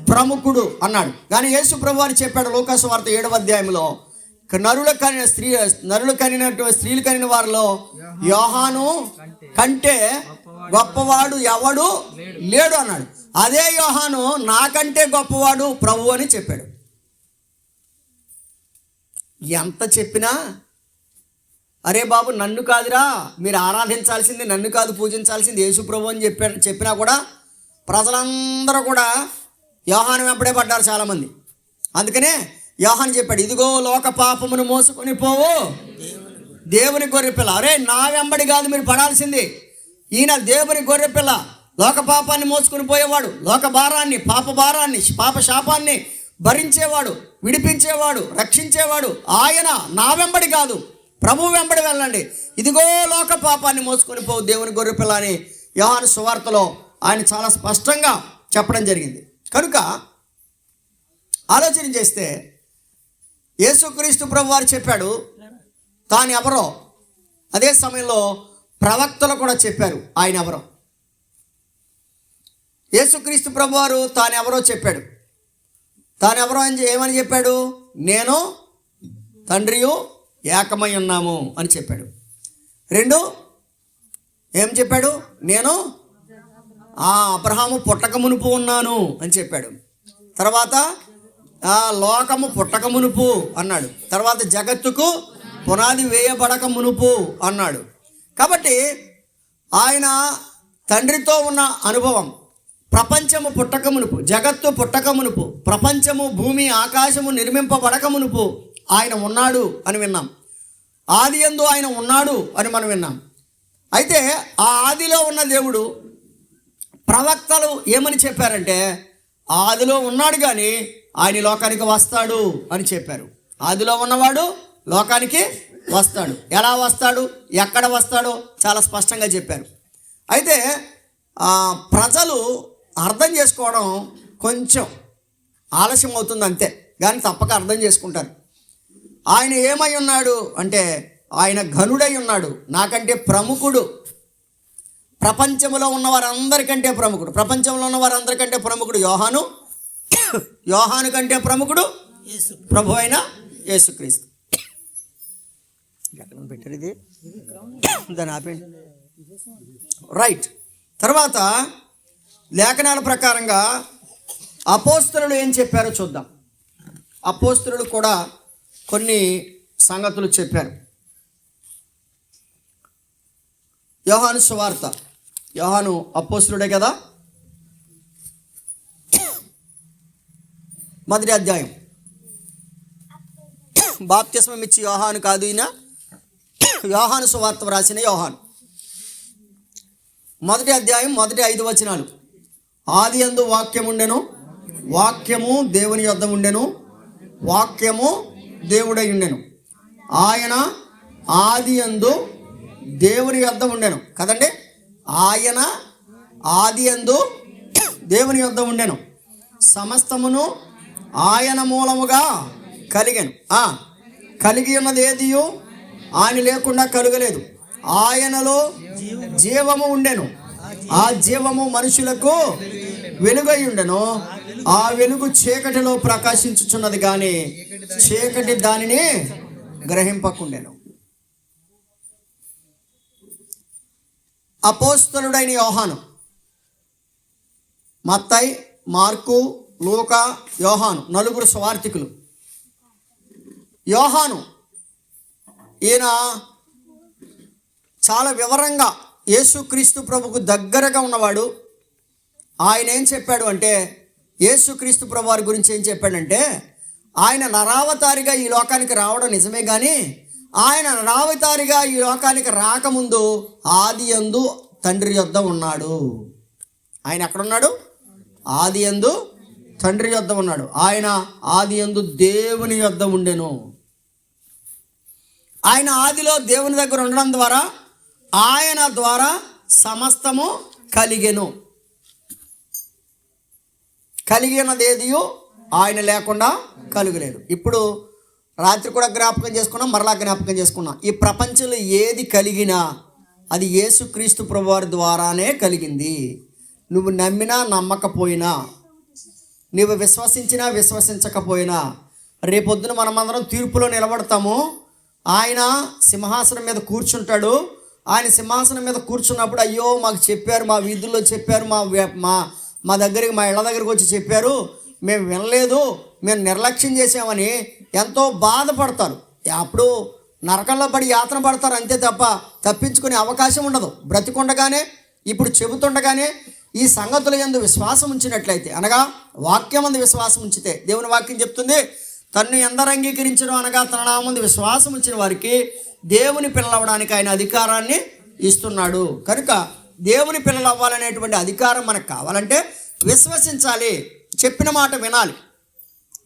Speaker 1: ప్రముఖుడు అన్నాడు. కానీ యేసు ప్రభువారు చెప్పాడు లూకాసు వార్త 7వ అధ్యాయంలో, నరులు కనినటువంటి స్త్రీలు కనిన వారిలో యోహాను కంటే గొప్పవాడు ఎవడు లేడు అన్నాడు. అదే యోహాను నాకంటే గొప్పవాడు ప్రభు అని చెప్పాడు. ఎంత చెప్పినా అరే బాబు నన్ను కాదురా మీరు ఆరాధించాల్సింది, నన్ను కాదు పూజించాల్సింది యేసు ప్రభు అని చెప్పినా కూడా ప్రజలందరూ కూడా యోహాను వెంబడే పడ్డారు చాలామంది. అందుకనే యోహాను చెప్పాడు, ఇదిగో లోక పాపమును మోసుకొని పోవు దేవుని గొర్రెపిల్ల. అరే నా వెంబడి కాదు మీరు పడాల్సింది, ఈయన దేవుని గొర్రెపిల్ల, లోక పాపాన్ని మోసుకొని పోయేవాడు, లోక భారాన్ని, పాప భారాన్ని, పాప శాపాన్ని భరించేవాడు, విడిపించేవాడు, రక్షించేవాడు. ఆయన నా వెంబడి కాదు ప్రభు వెంబడి వెళ్ళండి, ఇదిగో లోక పాపాన్ని మోసుకొని పోవు దేవుని గొర్రెపిల్ల అని యోహాను సువార్తలో ఆయన చాలా స్పష్టంగా చెప్పడం జరిగింది. కనుక ఆలోచన చేస్తే యేసుక్రీస్తు ప్రభు వారు చెప్పాడు తాను ఎవరో, అదే సమయంలో ప్రవక్తలు కూడా చెప్పారు ఆయన ఎవరో. యేసుక్రీస్తు ప్రభు వారు తాను ఎవరో చెప్పాడు. తాను ఎవరో అని ఏమని చెప్పాడు? నేను తండ్రియు ఏకమై ఉన్నాము అని చెప్పాడు. 2 ఏం చెప్పాడు? నేను అబ్రహాము పుట్టక మునుపు ఉన్నాను అని చెప్పాడు. తర్వాత లోకము పుట్టక మునుపు అన్నాడు. తర్వాత జగత్తుకు పునాది వేయబడక మునుపు అన్నాడు. కాబట్టి ఆయన తండ్రితో ఉన్న అనుభవం, ప్రపంచము పుట్టక మునుపు, జగత్తు పుట్టక మునుపు, ప్రపంచము భూమి ఆకాశము నిర్మింపబడక మునుపు ఆయన ఉన్నాడు అని విన్నాం. ఆది యందు ఆయన ఉన్నాడు అని మనం విన్నాం. అయితే ఆ ఆదిలో ఉన్న దేవుడు ప్రవక్తలు ఏమని చెప్పారంటే, ఆదిలో ఉన్నాడు కానీ ఆయన లోకానికి వస్తాడు అని చెప్పారు. ఆదిలో ఉన్నవాడు లోకానికి వస్తాడు. ఎలా వస్తాడు, ఎక్కడ వస్తాడో చాలా స్పష్టంగా చెప్పారు. అయితే ప్రజలు అర్థం చేసుకోవడం కొంచెం ఆలస్యం అవుతుంది అంతే, కానీ తప్పక అర్థం చేసుకుంటారు. ఆయన ఏమై ఉన్నాడు అంటే ఆయన ఘనుడై ఉన్నాడు, నాకంటే ప్రముఖుడు, ప్రపంచంలో ఉన్న వారందరికంటే ప్రముఖుడు. ప్రపంచంలో ఉన్న వారందరికంటే ప్రముఖుడు యోహాను, యోహాను కంటే ప్రముఖుడు ప్రభు అయిన యేసుక్రీస్తు. పెట్టారు ఇది దాని ఆపేండి. రైట్. తర్వాత లేఖనాల ప్రకారంగా అపోస్తలులు ఏం చెప్పారో చూద్దాం. అపోస్తలులు కూడా కొన్ని సంగతులు చెప్పారు. యోహాను సువార్త, యోహాను అపోస్తలుడే కదా, 1వ అధ్యాయం. బాప్తిస్మం ఇచ్చి యోహాను కాదు, ఈయన యోహాను సువార్త వ్రాసిన యోహాను. 1వ అధ్యాయం 1-5 వచనాలు. ఆది యందు వాక్యము ఉండెను, వాక్యము దేవుని యొద్ద ఉండెను, వాక్యము దేవుడై ఉండెను, ఆయన ఆది యందు దేవుని యొద్ద ఉండెను. కదండి, ఆయన ఆది యందు దేవుని యొద్ద ఉండెను, సమస్తమును ఆయన మూలముగా కలిగెను. కలిగి ఉన్నది ఏదియు ఆయన లేకుండా కలుగలేదు. ఆయనలో జీవము ఉండెను, ఆ జీవము మనుషులకు వెలుగై ఉండెను, ఆ వెలుగు చీకటిలో ప్రకాశించుచున్నది కానీ చీకటి దానిని గ్రహింపకుండెను. అపోస్తలుడైన యోహాను, మత్తయి, మార్కు, లూకా, యోహాను, 4 సువార్తికులు. యోహాను ఈయన చాలా వివరంగా యేసుక్రీస్తు ప్రభుకు దగ్గరగా ఉన్నవాడు. ఆయన ఏం చెప్పాడు అంటే, యేసుక్రీస్తు ప్రభువారి గురించి ఏం చెప్పాడంటే, ఆయన నరావతారిగా ఈ లోకానికి రావడం నిజమే కానీ ఆయన నరావతారిగా ఈ లోకానికి రాకముందు ఆదియందు తండ్రి యొద్ద ఉన్నాడు. ఆయన ఎక్కడున్నాడు? ఆదియందు తండ్రి యొద్ద ఉన్నాడు. ఆయన ఆదియందు దేవుని యొద్ద ఉండెను. ఆయన ఆదిలో దేవుని దగ్గర ఉండడం ద్వారా ఆయన ద్వారా సమస్తము కలిగెను. కలిగినదేదియో ఆయన లేకుండా కలుగలేదు. ఇప్పుడు రాత్రి కూడా జ్ఞాపకం చేసుకున్నాం, మరలా జ్ఞాపకం చేసుకున్నాం. ఈ ప్రపంచంలో ఏది కలిగినా అది యేసుక్రీస్తు ప్రభువారి ద్వారానే కలిగింది. నువ్వు నమ్మినా నమ్మకపోయినా, నువ్వు విశ్వసించినా విశ్వసించకపోయినా, రేపొద్దున మనమందరం తీర్పులో నిలబడతాము. ఆయన సింహాసనం మీద కూర్చుంటాడు. ఆయన సింహాసనం మీద కూర్చున్నప్పుడు, అయ్యో మాకు చెప్పారు, మా వీధుల్లో చెప్పారు, మా దగ్గరికి, మా ఇళ్ళ దగ్గరికి వచ్చి చెప్పారు, మేము వినలేదు, మేము నిర్లక్ష్యం చేసామని ఎంతో బాధపడతారు. అప్పుడు నరకంలో పడి యాతన పడతారు అంతే తప్ప తప్పించుకునే అవకాశం ఉండదు. బ్రతికుండగానే, ఇప్పుడు చెబుతుండగానే ఈ సంగతుల యందు విశ్వాసం ఉంచినట్లయితే, అనగా వాక్యం అందు విశ్వాసం ఉంచితే, దేవుని వాక్యం చెప్తుంది, తన్ను ఎందరు అంగీకరించడం అనగా తన నామందు విశ్వాసం ఉంచిన వారికి దేవుని పిల్లలవ్వడానికి ఆయన అధికారాన్ని ఇస్తున్నాడు. కనుక దేవుని పిల్లలు అవ్వాలనేటువంటి అధికారం మనకు కావాలంటే విశ్వసించాలి, చెప్పిన మాట వినాలి.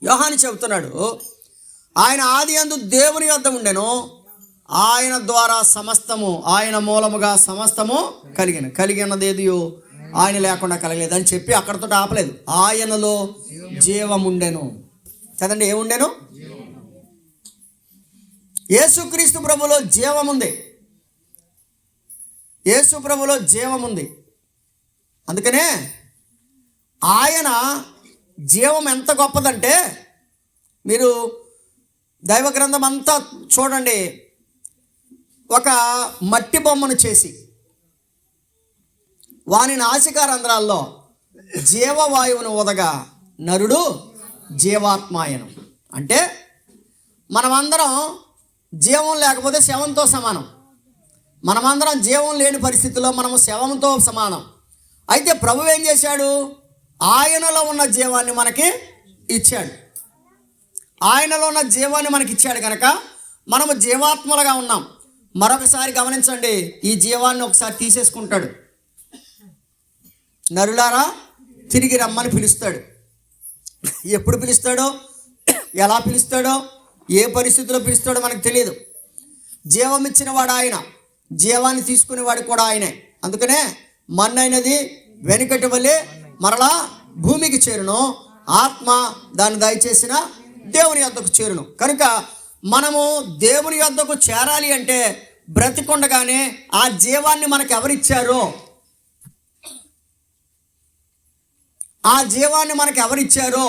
Speaker 1: యోహాను చెబుతున్నాడు, ఆయన ఆదియందు దేవుని యొద్ద ఉండెను, ఆయన ద్వారా సమస్తము, ఆయన మూలముగా సమస్తము కలిగినదేదియో ఆయన లేకుండా కలగలేదు అని చెప్పి అక్కడితో ఆపలేదు. ఆయనలో జీవముండెను. కదండి, ఏముండెను? యేసుక్రీస్తు ప్రభులో జీవముంది. యేసు ప్రభులో జీవముంది. అందుకనే ఆయన జీవం ఎంత గొప్పదంటే, మీరు దైవ గ్రంథం అంతా చూడండి. ఒక మట్టి బొమ్మను చేసి వాని నాసికారంధ్రాల్లో జీవవాయువును ఊదగా నరుడు జీవాత్మాయనం. అంటే మనమందరం జీవం లేకపోతే శవంతో సమానం. మనమందరం జీవం లేని పరిస్థితుల్లో మనము శవంతో సమానం. అయితే ప్రభు ఏం చేశాడు? ఆయనలో ఉన్న జీవాన్ని మనకి ఇచ్చాడు. ఆయనలో ఉన్న జీవాన్ని మనకి ఇచ్చాడు కనుక మనము జీవాత్మలుగా ఉన్నాం. మరొకసారి గమనించండి, ఈ జీవాన్ని ఒకసారి తీసేసుకుంటాడు. నరులారా తిరిగి రమ్మని పిలుస్తాడు. ఎప్పుడు పిలుస్తాడో, ఎలా పిలుస్తాడో, ఏ పరిస్థితిలో పిలుస్తాడో మనకు తెలియదు. జీవం ఇచ్చిన వాడు ఆయన, జీవాన్ని తీసుకునేవాడు కూడా ఆయనే. అందుకనే మన్నైనది వెనుకటి వలె మరలా భూమికి చేరును, ఆత్మ దాన్ని దయచేసిన దేవుని యొద్దకు చేరును. కనుక మనము దేవుని యొద్దకు చేరాలి అంటే బ్రతికొండగానే ఆ జీవాన్ని మనకు ఎవరిచ్చారో, ఆ జీవాన్ని మనకు ఎవరిచ్చారో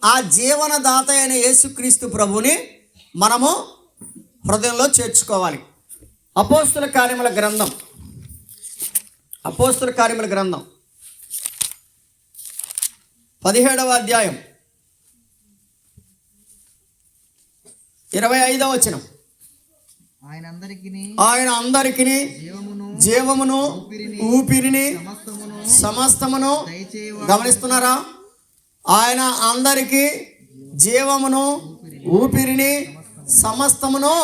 Speaker 1: ఆ జీవనదాత అయిన యేసుక్రీస్తు ప్రభుని మనము హృదయంలో చేర్చుకోవాలి. అపోస్తుల కార్యముల గ్రంథం 17వ అధ్యాయం 25వ వచనం. ఆయన అందరికిని జీవమును ఊపిరిని సమస్తమును, గమనిస్తున్నారా? ఆయన అందరికీ జీవమును ఊపిరిని సమస్తమును.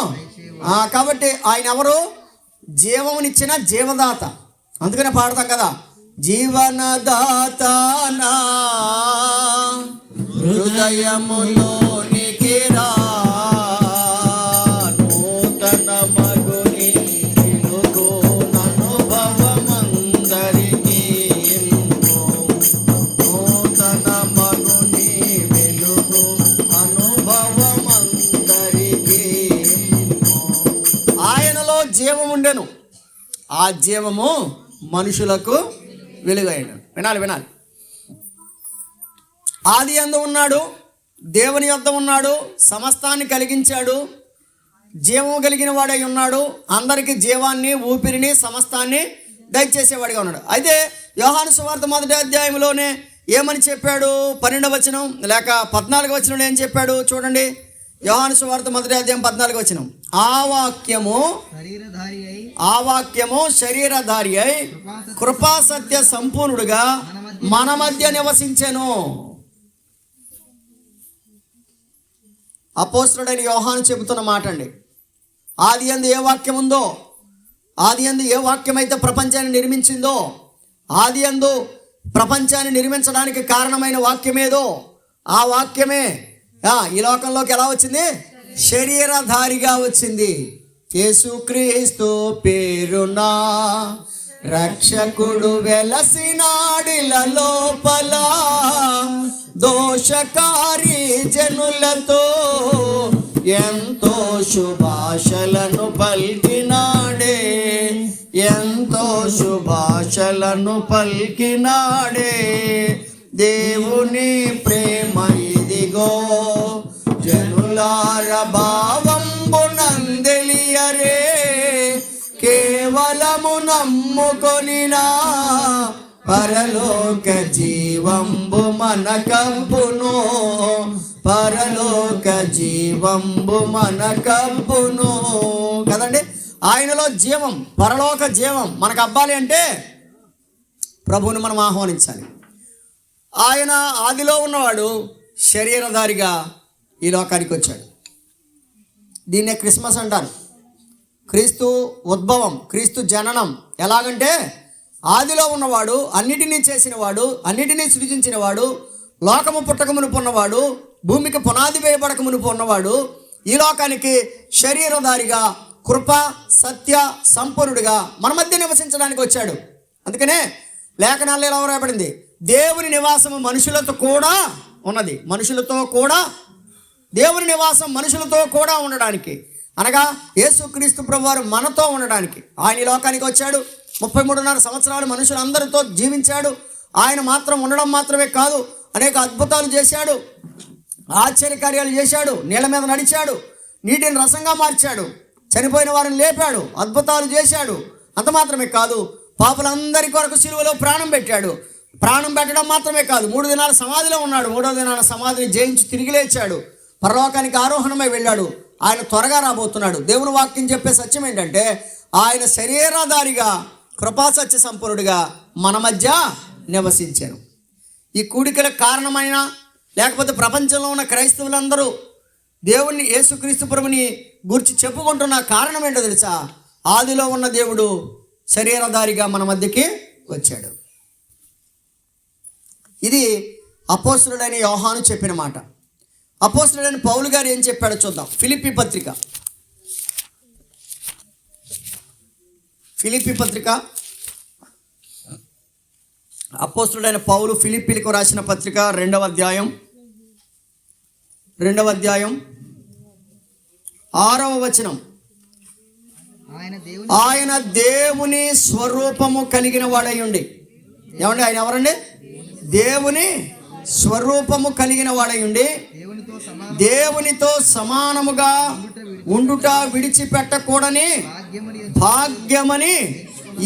Speaker 1: కాబట్టి ఆయన ఎవరు? జీవమునిచ్చిన జీవదాత. అందుకనే పాడతాం కదా, జీవనదాత నా హృదయములోనికి రా, నూతన మగుని వెలుగు అనుభవమందరికీ, నూతన మగుని వెలుగు అనుభవమందరికీ. ఆయనలో జీవం ఉండెను, ఆ జీవము మనుషులకు వెలుగైన. వినాలి. ఆది యందు ఉన్నాడు, దేవుని యొద్ద ఉన్నాడు, సమస్తాన్ని కలిగించాడు, జీవము కలిగిన వాడై ఉన్నాడు, అందరికీ జీవాన్ని ఊపిరిని సమస్తాన్ని దయచేసేవాడిగా ఉన్నాడు. అయితే యోహాను సువార్త 1వ అధ్యాయంలోనే ఏమని చెప్పాడు? 12వ వచనం లేక 14వ వచనంలో ఏం చెప్పాడు చూడండి. యోహాను సువార్త 1వ అధ్యాయం 14వ వచనం. ఆ వాక్యము శరీరధారి అయి కృపా సత్య సంపూర్ణుడుగా మన మధ్య నివసించెను. అపోస్తలుడైన యోహాను చెబుతున్న మాట అండి. ఆది యందు ఏ వాక్యం ఉందో, ఆది యందు ఏ వాక్యం అయితే ప్రపంచాన్ని నిర్మించిందో, ఆది యందు ప్రపంచాన్ని నిర్మించడానికి కారణమైన వాక్యమేదో ఆ వాక్యమే ఈ లోకంలోకి ఎలా వచ్చింది? శరీరధారిగా వచ్చింది. యేసుక్రీస్తు పేరున రక్షకుడు వెలసినాడిల లోపల, దోషకారి జనులతో ఎంతో శుభాషలను పలికినాడే, ఎంతో శుభాషలను పలికినాడే. దేవుని ప్రేమ ఇదిగో, జనులార భావంబునందెలియరే, కేవలము నమ్ముకొనినా పరలోక జీవంబు మనకంపును, పరలోక జీవంబు మనకంపును. కదండి, ఆయనలో జీవం, పరలోక జీవం మనకు అవ్వాలి అంటే ప్రభువుని మనం ఆహ్వానించాలి. ఆయన ఆదిలో ఉన్నవాడు శరీరధారిగా ఈ లోకానికి వచ్చాడు. దీన్నే క్రిస్మస్ అంటారు. క్రీస్తు ఉద్భవం, క్రీస్తు జననం ఎలాగంటే ఆదిలో ఉన్నవాడు, అన్నిటినీ చేసినవాడు, అన్నిటినీ సృజించినవాడు, లోకము పుట్టక మునుపు ఉన్నవాడు, భూమికి పునాది వేయబడక మునుపు ఉన్నవాడు ఈ లోకానికి శరీరధారిగా కృప సత్య సంపూర్ణుడిగా మన మధ్య నివసించడానికి వచ్చాడు. అందుకనే లేఖనాల్లో ఎలా రాయబడింది? దేవుని నివాసము మనుషులతో కూడా ఉన్నది. మనుషులతో కూడా, దేవుని నివాసం మనుషులతో కూడా ఉండడానికి, అనగా యేసుక్రీస్తు ప్రభువారు మనతో ఉండడానికి ఆయన ఈ లోకానికి వచ్చాడు. 33.5 సంవత్సరాలు మనుషులందరితో జీవించాడు. ఆయన మాత్రం ఉండడం మాత్రమే కాదు, అనేక అద్భుతాలు చేశాడు, ఆశ్చర్యకార్యాలు చేశాడు, నీళ్ళ మీద నడిచాడు, నీటిని రసంగా మార్చాడు, చనిపోయిన వారిని లేపాడు, అద్భుతాలు చేశాడు. అంత మాత్రమే కాదు, పాపులందరి కొరకు సిలువలో ప్రాణం పెట్టాడు. ప్రాణం పెట్టడం మాత్రమే కాదు, 3 దినాల సమాధిలో ఉన్నాడు. 3వ దినాల సమాధిని జయించి తిరిగి లేచాడు, పరలోకానికి ఆరోహణమై వెళ్ళాడు. ఆయన త్వరగా రాబోతున్నాడు. దేవుని వాక్యం చెప్పే సత్యం ఏంటంటే ఆయన శరీరధారిగా కృపాసత్య సంపూర్ణుడిగా మన మధ్య నివసించాను. ఈ కూడికలకు కారణమైన, లేకపోతే ప్రపంచంలో ఉన్న క్రైస్తవులందరూ దేవుణ్ణి, యేసుక్రీస్తు ప్రభుని గురించి చెప్పుకుంటున్న కారణం ఏంటో తెలుసా? ఆదిలో ఉన్న దేవుడు శరీరధారిగా మన మధ్యకి వచ్చాడు. ఇది అపోస్తలుడైన యోహాను చెప్పిన మాట. అపోస్తలుడైన పౌలు గారు ఏం చెప్పాడో చూద్దాం. ఫిలిప్పీ పత్రిక, ఫిలిప్పీ పత్రిక, అపోస్తలుడైన పౌలు ఫిలిప్పీలకు రాసిన పత్రిక 2వ అధ్యాయం 6వ వచనం. ఆయన దేవుని స్వరూపము కలిగిన వాడై ఉండి, ఏమండి ఆయన ఎవరండి? దేవుని స్వరూపము కలిగిన వాడై ఉండి దేవునితో సమానముగా ఉండుట విడిచిపెట్టకూడని భాగ్యమని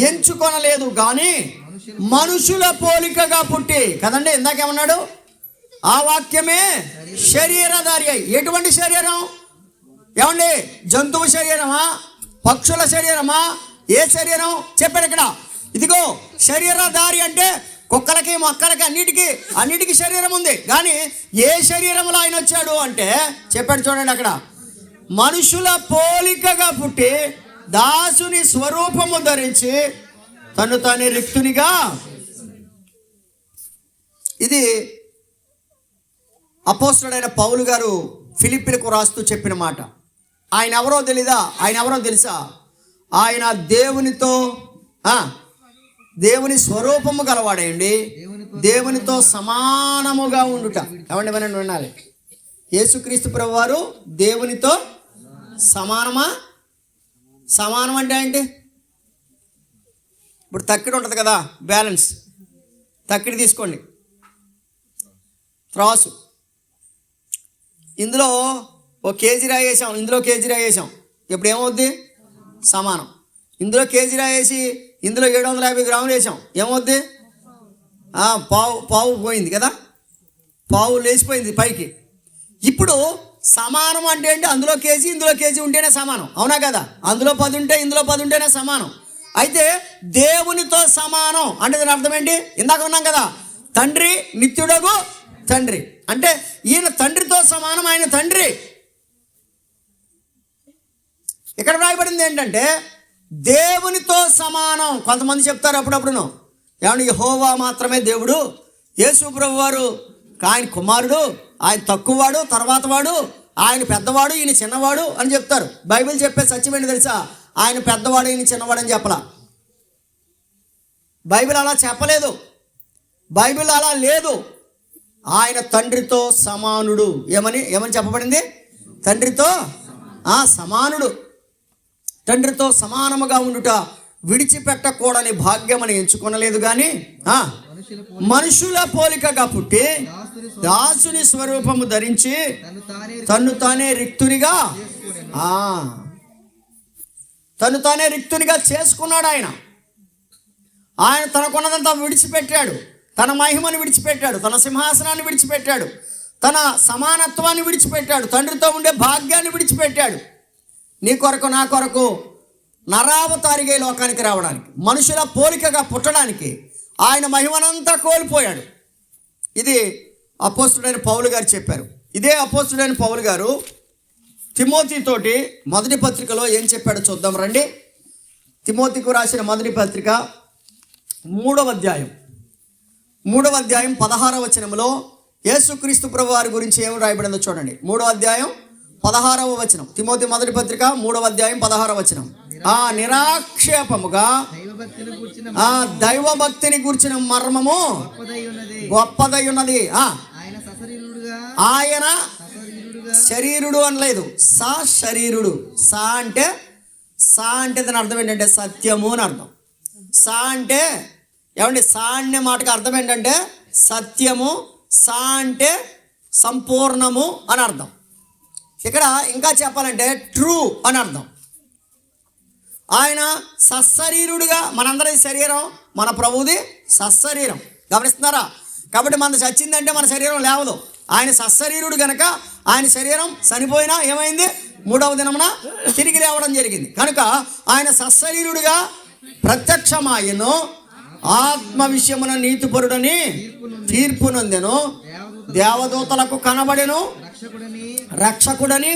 Speaker 1: ఎంచుకొనలేదు గాని మనుషుల పోలికగా పుట్టి, కదండి ఇందాకేమన్నాడు? ఆ వాక్యమే శరీరధారి అయి. ఎటువంటి శరీరం? ఏమండి, జంతువు శరీరమా, పక్షుల శరీరమా, ఏ శరీరం చెప్పాడు ఇక్కడ? ఇదిగో శరీరధారి అంటే కుక్కలకి మొక్కలకి అన్నిటికీ శరీరం ఉంది. కానీ ఏ శరీరంలో ఆయన వచ్చాడు అంటే చెప్పాడు చూడండి అక్కడ, మనుషుల పోలికగా పుట్టి దాసుని స్వరూపము ధరించి తను తాను రిక్తునిగా. ఇది అపోస్తలుడైన పౌలు గారు ఫిలిప్పీలకు రాస్తూ చెప్పిన మాట. ఆయన ఎవరో తెలీదా? ఆయన ఎవరో తెలుసా? ఆయన దేవుని స్వరూపము గలవాడండి, దేవునితో సమానముగా ఉండుట. ఏమండి మనం వినాలి, యేసుక్రీస్తు ప్రభువారు దేవునితో సమానమా? సమానం అంటే ఏంటి? ఇప్పుడు తక్కిడి ఉంటుంది కదా, బ్యాలెన్స్. తక్కిడి తీసుకోండి, త్రాసు. ఇందులో 1 కేజీ రాయి వేసాం, ఇందులో కేజీ రాయి వేసాం, ఇప్పుడు ఏమవుద్ది? సమానం. ఇందులో కేజీ రాయి వేసి ఇందులో 750 గ్రాములు వేసాం, ఏమవుద్ది? పావు పోయింది కదా, పావు లేచిపోయింది పైకి. ఇప్పుడు సమానం అంటే ఏంటి? అందులో కేజీ ఇందులో కేజీ ఉంటేనే సమానం, అవునా కదా? అందులో 10 ఉంటే ఇందులో 10 ఉంటేనే సమానం. అయితే దేవునితో సమానం అంటే దాని అర్థం ఏంటి? ఇందాక ఉన్నాం కదా, తండ్రి నిత్యుడగు తండ్రి. అంటే ఈయన తండ్రితో సమానం, ఆయన తండ్రి. ఇక్కడ రాయబడింది ఏంటంటే దేవునితో సమానం. కొంతమంది చెప్తారు అప్పుడప్పుడును, ఏమన్నా యెహోవా మాత్రమే దేవుడు, యేసు ప్రభు వారు ఆయన కుమారుడు, ఆయన తక్కువవాడు, తర్వాత వాడు, ఆయన పెద్దవాడు, ఈయన చిన్నవాడు అని చెప్తారు. బైబిల్ చెప్పే సత్యం ఏంటి తెలుసా? ఆయన పెద్దవాడు, ఈయన చిన్నవాడు అని చెప్పలా. బైబిల్ అలా చెప్పలేదు, బైబిల్ అలా లేదు. ఆయన తండ్రితో సమానుడు. ఏమని చెప్పబడింది? తండ్రితో సమానుడు. తండ్రితో సమానముగా ఉండుట విడిచిపెట్టకూడని భాగ్యమని ఎంచుకొనలేదు కానీ మనుషుల పోలికగా పుట్టి దాసుని స్వరూపము ధరించి తన్ను తానే రిక్తునిగా చేసుకున్నాడు. ఆయన తనకున్నదంతా విడిచిపెట్టాడు, తన మహిమను విడిచిపెట్టాడు, తన సింహాసనాన్ని విడిచిపెట్టాడు, తన సమానత్వాన్ని విడిచిపెట్టాడు, తండ్రితో ఉండే భాగ్యాన్ని విడిచిపెట్టాడు. నీ కొరకు నా కొరకు నరావతారిగా లోకానికి రావడానికి, మనుషుల పోలికగా పుట్టడానికి ఆయన మహిమనంతా కోల్పోయాడు. ఇది అపోస్తుడైన పౌలు గారు చెప్పారు. ఇదే అపోస్తుడైన పౌలు గారు తిమోతితోటి మొదటి పత్రికలో ఏం చెప్పాడో చూద్దాం రండి. తిమోతికు రాసిన మొదటి పత్రిక 3వ అధ్యాయం 16వ వచనంలో యేసుక్రీస్తు ప్రభు వారి గురించి ఏమి రాయబడిందో చూడండి. 3వ అధ్యాయం 16వ వచనం. తిమోతి మొదటి పత్రిక 3వ అధ్యాయం 16వ వచనం. నిరాక్షేపముగా దైవభక్తిని గూర్చిన మర్మము గొప్పదై ఉన్నది. ఆయన శరీరుడు అనలేదు, శరీరుడు. అంటే దాని అర్థం ఏంటంటే సత్యము అని అర్థం. అంటే ఏమండి, అనే మాటకి అర్థం ఏంటంటే సత్యము. అంటే సంపూర్ణము అని అర్థం. ఇక్కడ ఇంకా చెప్పాలంటే ట్రూ అని అర్థం. ఆయన సశరీరుడుగా, మనందరి శరీరం మన ప్రభువుది సశరీరం. గమనిస్తున్నారా? కాబట్టి మన చచ్చిందంటే మన శరీరం లేవదు. ఆయన సశరీరుడు గనక ఆయన శరీరం చనిపోయినా ఏమైంది? 3వ దినమున తిరిగి లేవడం జరిగింది. కనుక ఆయన సశరీరుడుగా ప్రత్యక్షమాయను, ఆత్మ విషయమున నీతిపరుడని తీర్పు నొందెను, దేవదూతలకు కనబడెను, రక్షకుడని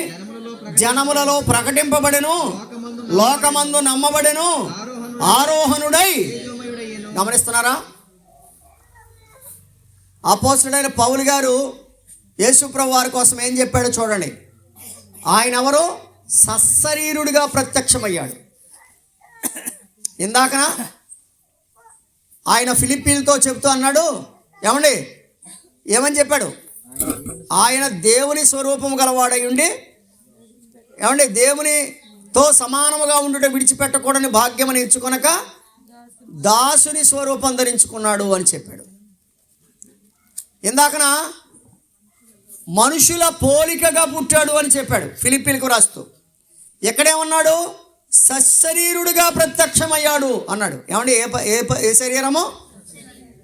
Speaker 1: జనములలో ప్రకటింపబడెను, లోకమందు నమ్మబడెను, ఆరోహణుడై. గమనిస్తున్నారా? అపోస్తలుడైన పౌలు గారు యేసుప్రభు వారి కోసం ఏం చెప్పాడో చూడండి. ఆయన ఎవరు? సశరీరుడిగా ప్రత్యక్షమయ్యాడు. ఇందాకన ఆయన ఫిలిప్పీలతో చెప్తూ అన్నాడు, ఏమని చెప్పాడు? ఆయన దేవుని స్వరూపము గలవాడై ఉండి దేవునితో సమానముగా ఉండుట విడిచిపెట్టకూడని భాగ్యమని ఎంచుకొనక దాసుని స్వరూపం ధరించుకున్నాడు అని చెప్పాడు. ఇందాకన మనుషుల పోలికగా పుట్టాడు అని చెప్పాడు ఫిలిప్పీలకు రాస్తూ. ఎక్కడేమన్నాడు? సశరీరుడుగా ప్రత్యక్షమయ్యాడు అన్నాడు. ఏ శరీరము?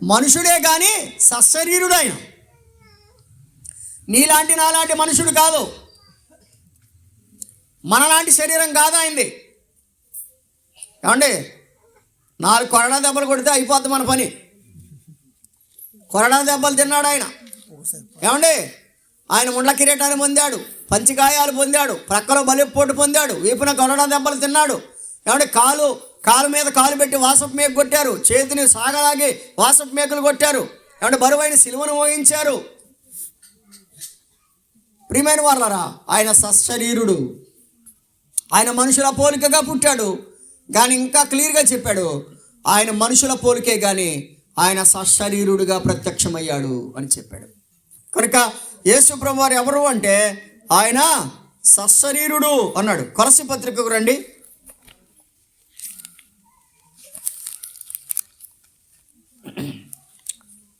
Speaker 1: మనుషుడే కానీ సశరీరుడు. ఆయన నీలాంటి నాలాంటి మనుషుడు కాదు, మనలాంటి శరీరం కాదు ఆయనది. 4 కొరడా దెబ్బలు కొడితే అయిపోద్ది మన పని. కొరడా దెబ్బలు తిన్నాడు ఆయన. ఆయన ముండ్ల కిరీటాన్ని పొందాడు, పంచిగాయాలు పొందాడు, ప్రక్కలో బలిపోటు పొందాడు, వీపున కొరడా దెబ్బలు తిన్నాడు. కాలు మీద కాలు పెట్టి వాసపు మేకు కొట్టారు, చేతిని సాగలాగి వాసపు మేకులు కొట్టారు. బరువైన సిలువను మోయించారు. ప్రియమైన వాళ్ళరా, ఆయన సశరీరుడు. ఆయన మనుషుల పోలికగా పుట్టాడు. కానీ ఇంకా క్లియర్గా చెప్పాడు, ఆయన మనుషుల పోలికే కానీ ఆయన సశరీరుడుగా ప్రత్యక్షమయ్యాడు అని చెప్పాడు. కనుక యేసు ప్రభు వారు ఎవరు అంటే ఆయన సశరీరుడు అన్నాడు. కొలస్సీ పత్రికకు రండి.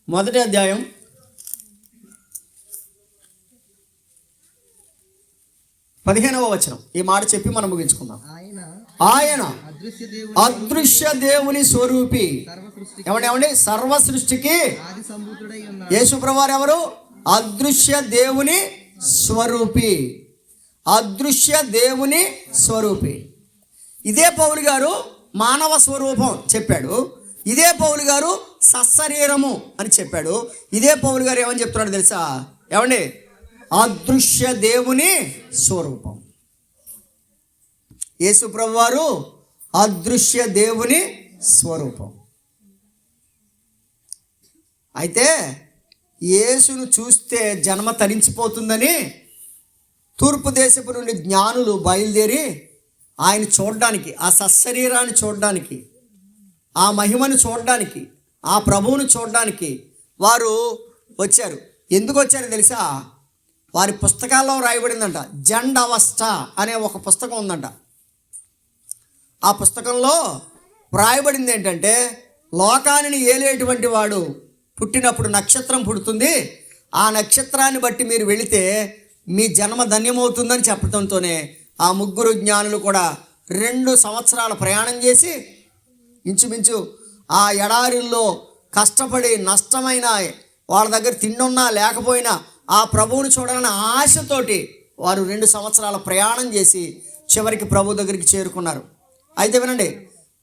Speaker 1: మొదటి అధ్యాయం 15వ వచనం. ఈ మాట చెప్పి మనం ముగించుకుందాం. ఆయన అదృశ్య దేవుని స్వరూపి. సర్వ సృష్టికి యేసు ప్రభువు వారు ఎవరు? అదృశ్య దేవుని స్వరూపి. అదృశ్య దేవుని స్వరూపి. ఇదే పౌలు గారు మానవ స్వరూపం చెప్పాడు. ఇదే పౌలు గారు సశరీరము అని చెప్పాడు. ఇదే పౌలు గారు ఏమని చెప్తున్నాడు తెలుసా? ఏమండి? అదృశ్య దేవుని స్వరూపం. యేసు ప్రభు వారు అదృశ్య దేవుని స్వరూపం. అయితే యేసును చూస్తే జన్మ తరించిపోతుందని తూర్పు దేశపు నుండి జ్ఞానులు బయలుదేరి ఆయన చూడడానికి, ఆ సశరీరాన్ని చూడడానికి, ఆ మహిమను చూడడానికి, ఆ ప్రభువును చూడడానికి వారు వచ్చారు. ఎందుకు వచ్చారు తెలుసా? వారి పుస్తకాల్లో రాయబడిందంట. జండవస్థ అనే ఒక పుస్తకం ఉందంట. ఆ పుస్తకంలో రాయబడింది ఏంటంటే, లోకాన్ని ఏలేటువంటి వాడు పుట్టినప్పుడు నక్షత్రం పుడుతుంది, ఆ నక్షత్రాన్ని బట్టి మీరు వెళితే మీ జన్మ ధన్యమవుతుందని చెప్పడంతోనే ఆ ముగ్గురు జ్ఞానులు కూడా 2 సంవత్సరాల ప్రయాణం చేసి ఇంచుమించు ఆ ఎడారిల్లో కష్టపడి నష్టమైన వాళ్ళ దగ్గర తిండున్నా లేకపోయినా ఆ ప్రభువుని చూడాలనే ఆశతోటి వారు 2 సంవత్సరాల ప్రయాణం చేసి చివరికి ప్రభు దగ్గరికి చేరుకున్నారు. అయితే వినండి,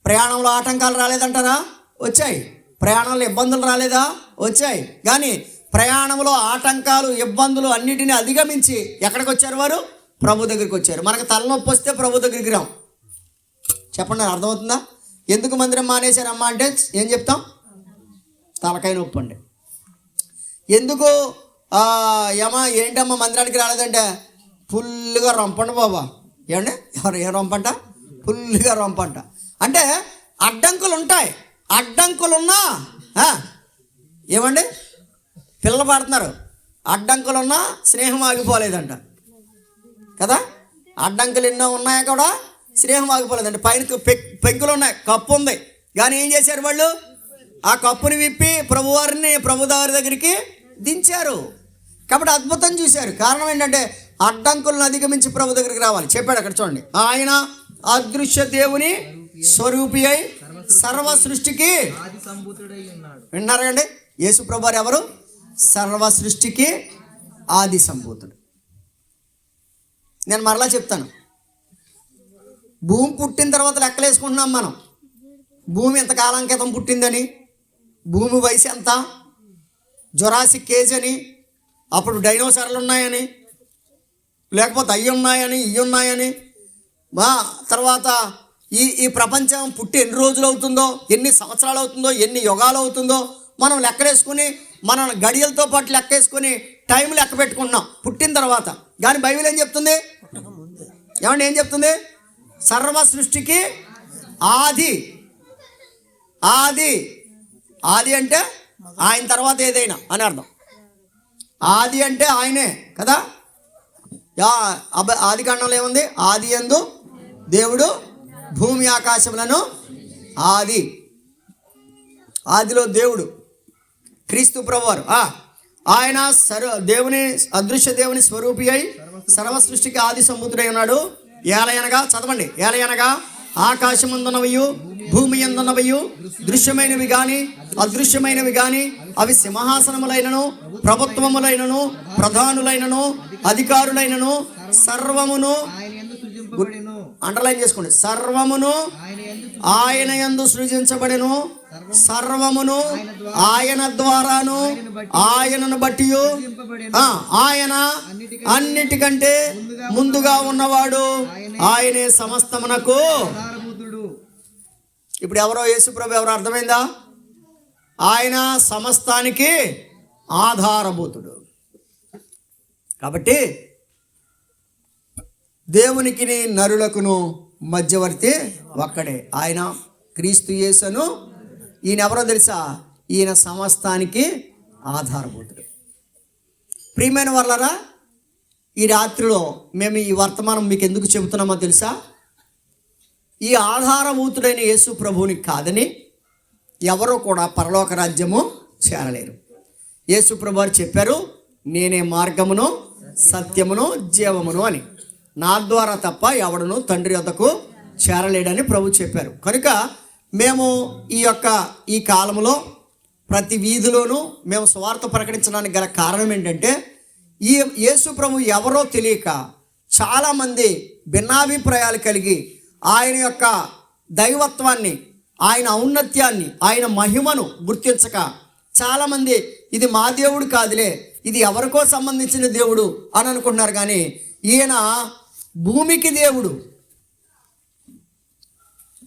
Speaker 1: ప్రయాణంలో ఆటంకాలు రాలేదంటారా? వచ్చాయి. ప్రయాణంలో ఇబ్బందులు రాలేదా? వచ్చాయి. కానీ ప్రయాణంలో ఆటంకాలు, ఇబ్బందులు అన్నిటినీ అధిగమించి ఎక్కడికి వచ్చారు? వారు ప్రభు దగ్గరికి వచ్చారు. మనకు తలనొప్పి వస్తే ప్రభు దగ్గరికి రాం. చెప్పండి, అర్థమవుతుందా? ఎందుకు మందిరం మానేశారమ్మా అంటే ఏం చెప్తాం? తలకాయ నొప్పి అండి. ఎందుకు ఏంటమ్మా మందిరానికి రాలేదంటే ఫుల్గా రొంపండి బాబా. ఏమండి? ఏం రొంపంట? ఫుల్గా రొంపంట. అంటే అడ్డంకులు ఉంటాయి. అడ్డంకులున్నా ఏమండి? పిల్లలు పాడుతున్నారు, అడ్డంకులున్నా స్నేహం ఆగిపోలేదంట కదా. అడ్డంకులు ఎన్నో ఉన్నాయా కూడా స్నేహం ఆగిపోలేదంట. పైన పెంకులు ఉన్నాయి, కప్పు ఉంది, కానీ ఏం చేశారు వాళ్ళు? ఆ కప్పుని విప్పి ప్రభువారిని ప్రభుదారి దగ్గరికి దించారు. కాబట్టి అద్భుతం చూశారు. కారణం ఏంటంటే అడ్డంకులను అధిగమించి ప్రభు దగ్గరికి రావాలి. చెప్పాడు అక్కడ చూడండి, ఆయన అదృశ్య దేవుని స్వరూపి అయి సర్వ సృష్టికి. విన్నారు కండి? యేసు ప్రభువారు ఎవరు? సర్వ సృష్టికి ఆది సంభూతుడు. నేను మరలా చెప్తాను, భూమి పుట్టిన తర్వాత లెక్కలేసుకుంటున్నాం మనం. భూమి ఎంతకాలం క్రితం పుట్టిందని, భూమి వయసు ఎంత, జొరాసిక్ ఏజ్ అని, అప్పుడు డైనోసార్లు ఉన్నాయని, లేకపోతే అవి ఉన్నాయని ఇవి ఉన్నాయని, తర్వాత ఈ ప్రపంచం పుట్టి ఎన్ని రోజులు అవుతుందో, ఎన్ని సంవత్సరాలు అవుతుందో, ఎన్ని యుగాలు అవుతుందో మనం లెక్కలేసుకుని, మనం గడియలతో పాటు లెక్కేసుకుని టైం లెక్క పెట్టుకుంటున్నాం పుట్టిన తర్వాత. కానీ బైబిల్ ఏం చెప్తుంది? ఏమంటే ఏం చెప్తుంది? సర్వ సృష్టికి ఆది. ఆది ఆది అంటే ఆయన తర్వాత ఏదైనా అని అర్థం. ఆది అంటే ఆయనే కదా. ఆది కాండంలో ఏముంది? ఆది యందు దేవుడు భూమి ఆకాశములను. ఆదిలో దేవుడు క్రీస్తు ప్రభువారు. ఆయన దేవుని అదృశ్య దేవుని స్వరూపి అయి సర్వ సృష్టికి ఆది సంభూతుడై ఉన్నాడు. ఏలయనగా చదవండి, ఏలయనగా ఆకాశముందున్నవయు భూమి యందున్నవయు దృశ్యమైనవి కానీ అదృశ్యమైనవి కానీ అవి సింహాసనములైనను ప్రభుత్వములైనను ప్రధానులైనను అధికారులైనను సర్వమును, అండర్లైన్ చేసుకోండి, సర్వమును ఆయన యందు సృజించబడెను, సర్వమును ఆయన ద్వారాను ఆయనను బట్టి ఆయన అన్నిటికంటే ముందుగా ఉన్నవాడు, ఆయనే సమస్తమునకు. ఇప్పుడు ఎవరో యేసుప్రభు ఎవరో అర్థమైందా? ఆయన సమస్తానికి ఆధారభూతుడు. కాబట్టి దేవునికి నరులకును మధ్యవర్తి ఒక్కడే, ఆయన క్రీస్తు యేసును. ఈయన ఎవరో తెలుసా? ఈయన సమస్తానికి ఆధారభూతుడు. ప్రియమైన వాళ్ళరా, ఈ రాత్రిలో మేము ఈ వర్తమానం మీకు ఎందుకు చెబుతున్నామో తెలుసా? ఈ ఆధారభూతుడైన యేసు ప్రభువుని కాదని ఎవరో కూడా పరలోక రాజ్యము చేరలేరు. యేసు ప్రభువారు చెప్పారు, నేనే మార్గమును సత్యమును జీవమును అని. నా ద్వారా తప్ప ఎవడును తండ్రి వద్దకు చేరలేడని ప్రభు చెప్పారు. కనుక మేము ఈ కాలంలో ప్రతి వీధిలోనూ మేము సువార్త ప్రకటించడానికి గల కారణం ఏంటంటే, ఈ యేసు ప్రభు ఎవరో తెలియక చాలామంది భిన్నాభిప్రాయాలు కలిగి ఆయన యొక్క దైవత్వాన్ని, ఆయన ఔన్నత్యాన్ని, ఆయన మహిమను గుర్తించక చాలామంది ఇది మా దేవుడు కాదులే, ఇది ఎవరికో సంబంధించిన దేవుడు అని అనుకుంటున్నారు. కానీ ఈయన భూమికి దేవుడు,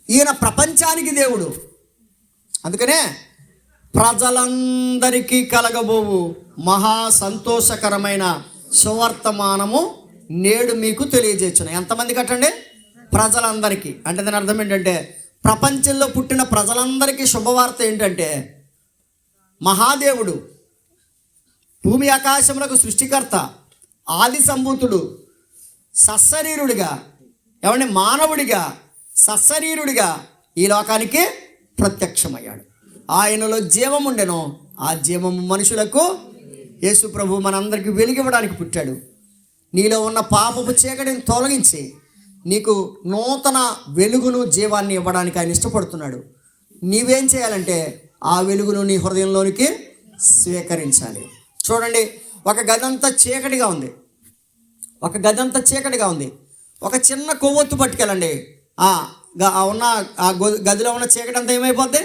Speaker 1: ఈయన ప్రపంచానికి దేవుడు. అందుకనే ప్రజలందరికీ కలగబోవు మహా సంతోషకరమైన సువర్తమానము నేడు మీకు తెలియజేస్తున్నా. ఎంతమంది కట్టండి? ప్రజలందరికీ. అంటే దాని అర్థం ఏంటంటే ప్రపంచంలో పుట్టిన ప్రజలందరికీ శుభవార్త ఏంటంటే మహాదేవుడు, భూమి ఆకాశములకు సృష్టికర్త, ఆది సంభూతుడు, సశరీరుడిగా, ఏమంటే మానవుడిగా సశరీరుడిగా ఈ లోకానికి ప్రత్యక్షమయ్యాడు. ఆయనలో జీవం ఉండెను, ఆ జీవము మనుషులకు యేసు ప్రభు మనందరికీ వెలుగివ్వడానికి పుట్టాడు. నీలో ఉన్న పాపపు చీకటిని తొలగించి నీకు నూతన వెలుగును, జీవాన్ని ఇవ్వడానికి ఆయన ఇష్టపడుతున్నాడు. నీవేం చేయాలంటే ఆ వెలుగును నీ హృదయంలోనికి స్వీకరించాలి. చూడండి, ఒక గదంతా చీకటిగా ఉంది, ఒక చిన్న కొవ్వొత్తు పట్టుకెళ్ళండి, ఉన్న ఆ గదిలో ఉన్న చీకటి అంతా ఏమైపోద్ది?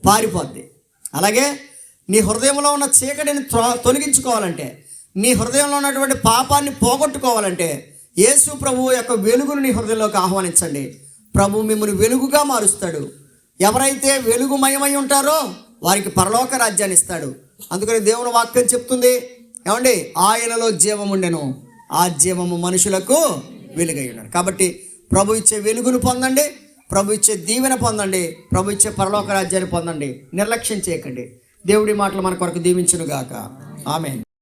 Speaker 1: పారిపోద్ది. అలాగే నీ హృదయంలో ఉన్న చీకటిని తొలగించుకోవాలంటే, నీ హృదయంలో ఉన్నటువంటి పాపాన్ని పోగొట్టుకోవాలంటే యేసు ప్రభువు యొక్క వెలుగును నీ హృదయంలోకి ఆహ్వానించండి. ప్రభు మిమ్మల్ని వెలుగుగా మారుస్తాడు. ఎవరైతే వెలుగుమయమై ఉంటారో వారికి పరలోక రాజ్యాన్ని ఇస్తాడు. అందుకని దేవుని వాక్యం చెప్తుంది, ఏమండి, ఆయనలో జీవం ఉండెను, ఆ జీవము మనుషులకు వెలుగై ఉన్నాడు. కాబట్టి ప్రభు ఇచ్చే వెలుగును పొందండి, ప్రభు ఇచ్చే దీవెన పొందండి, ప్రభు ఇచ్చే పరలోక రాజ్యాన్ని పొందండి. నిర్లక్ష్యం చేయకండి. దేవుడి మాటలు మన కొరకు దీవించును గాక. ఆమేన్.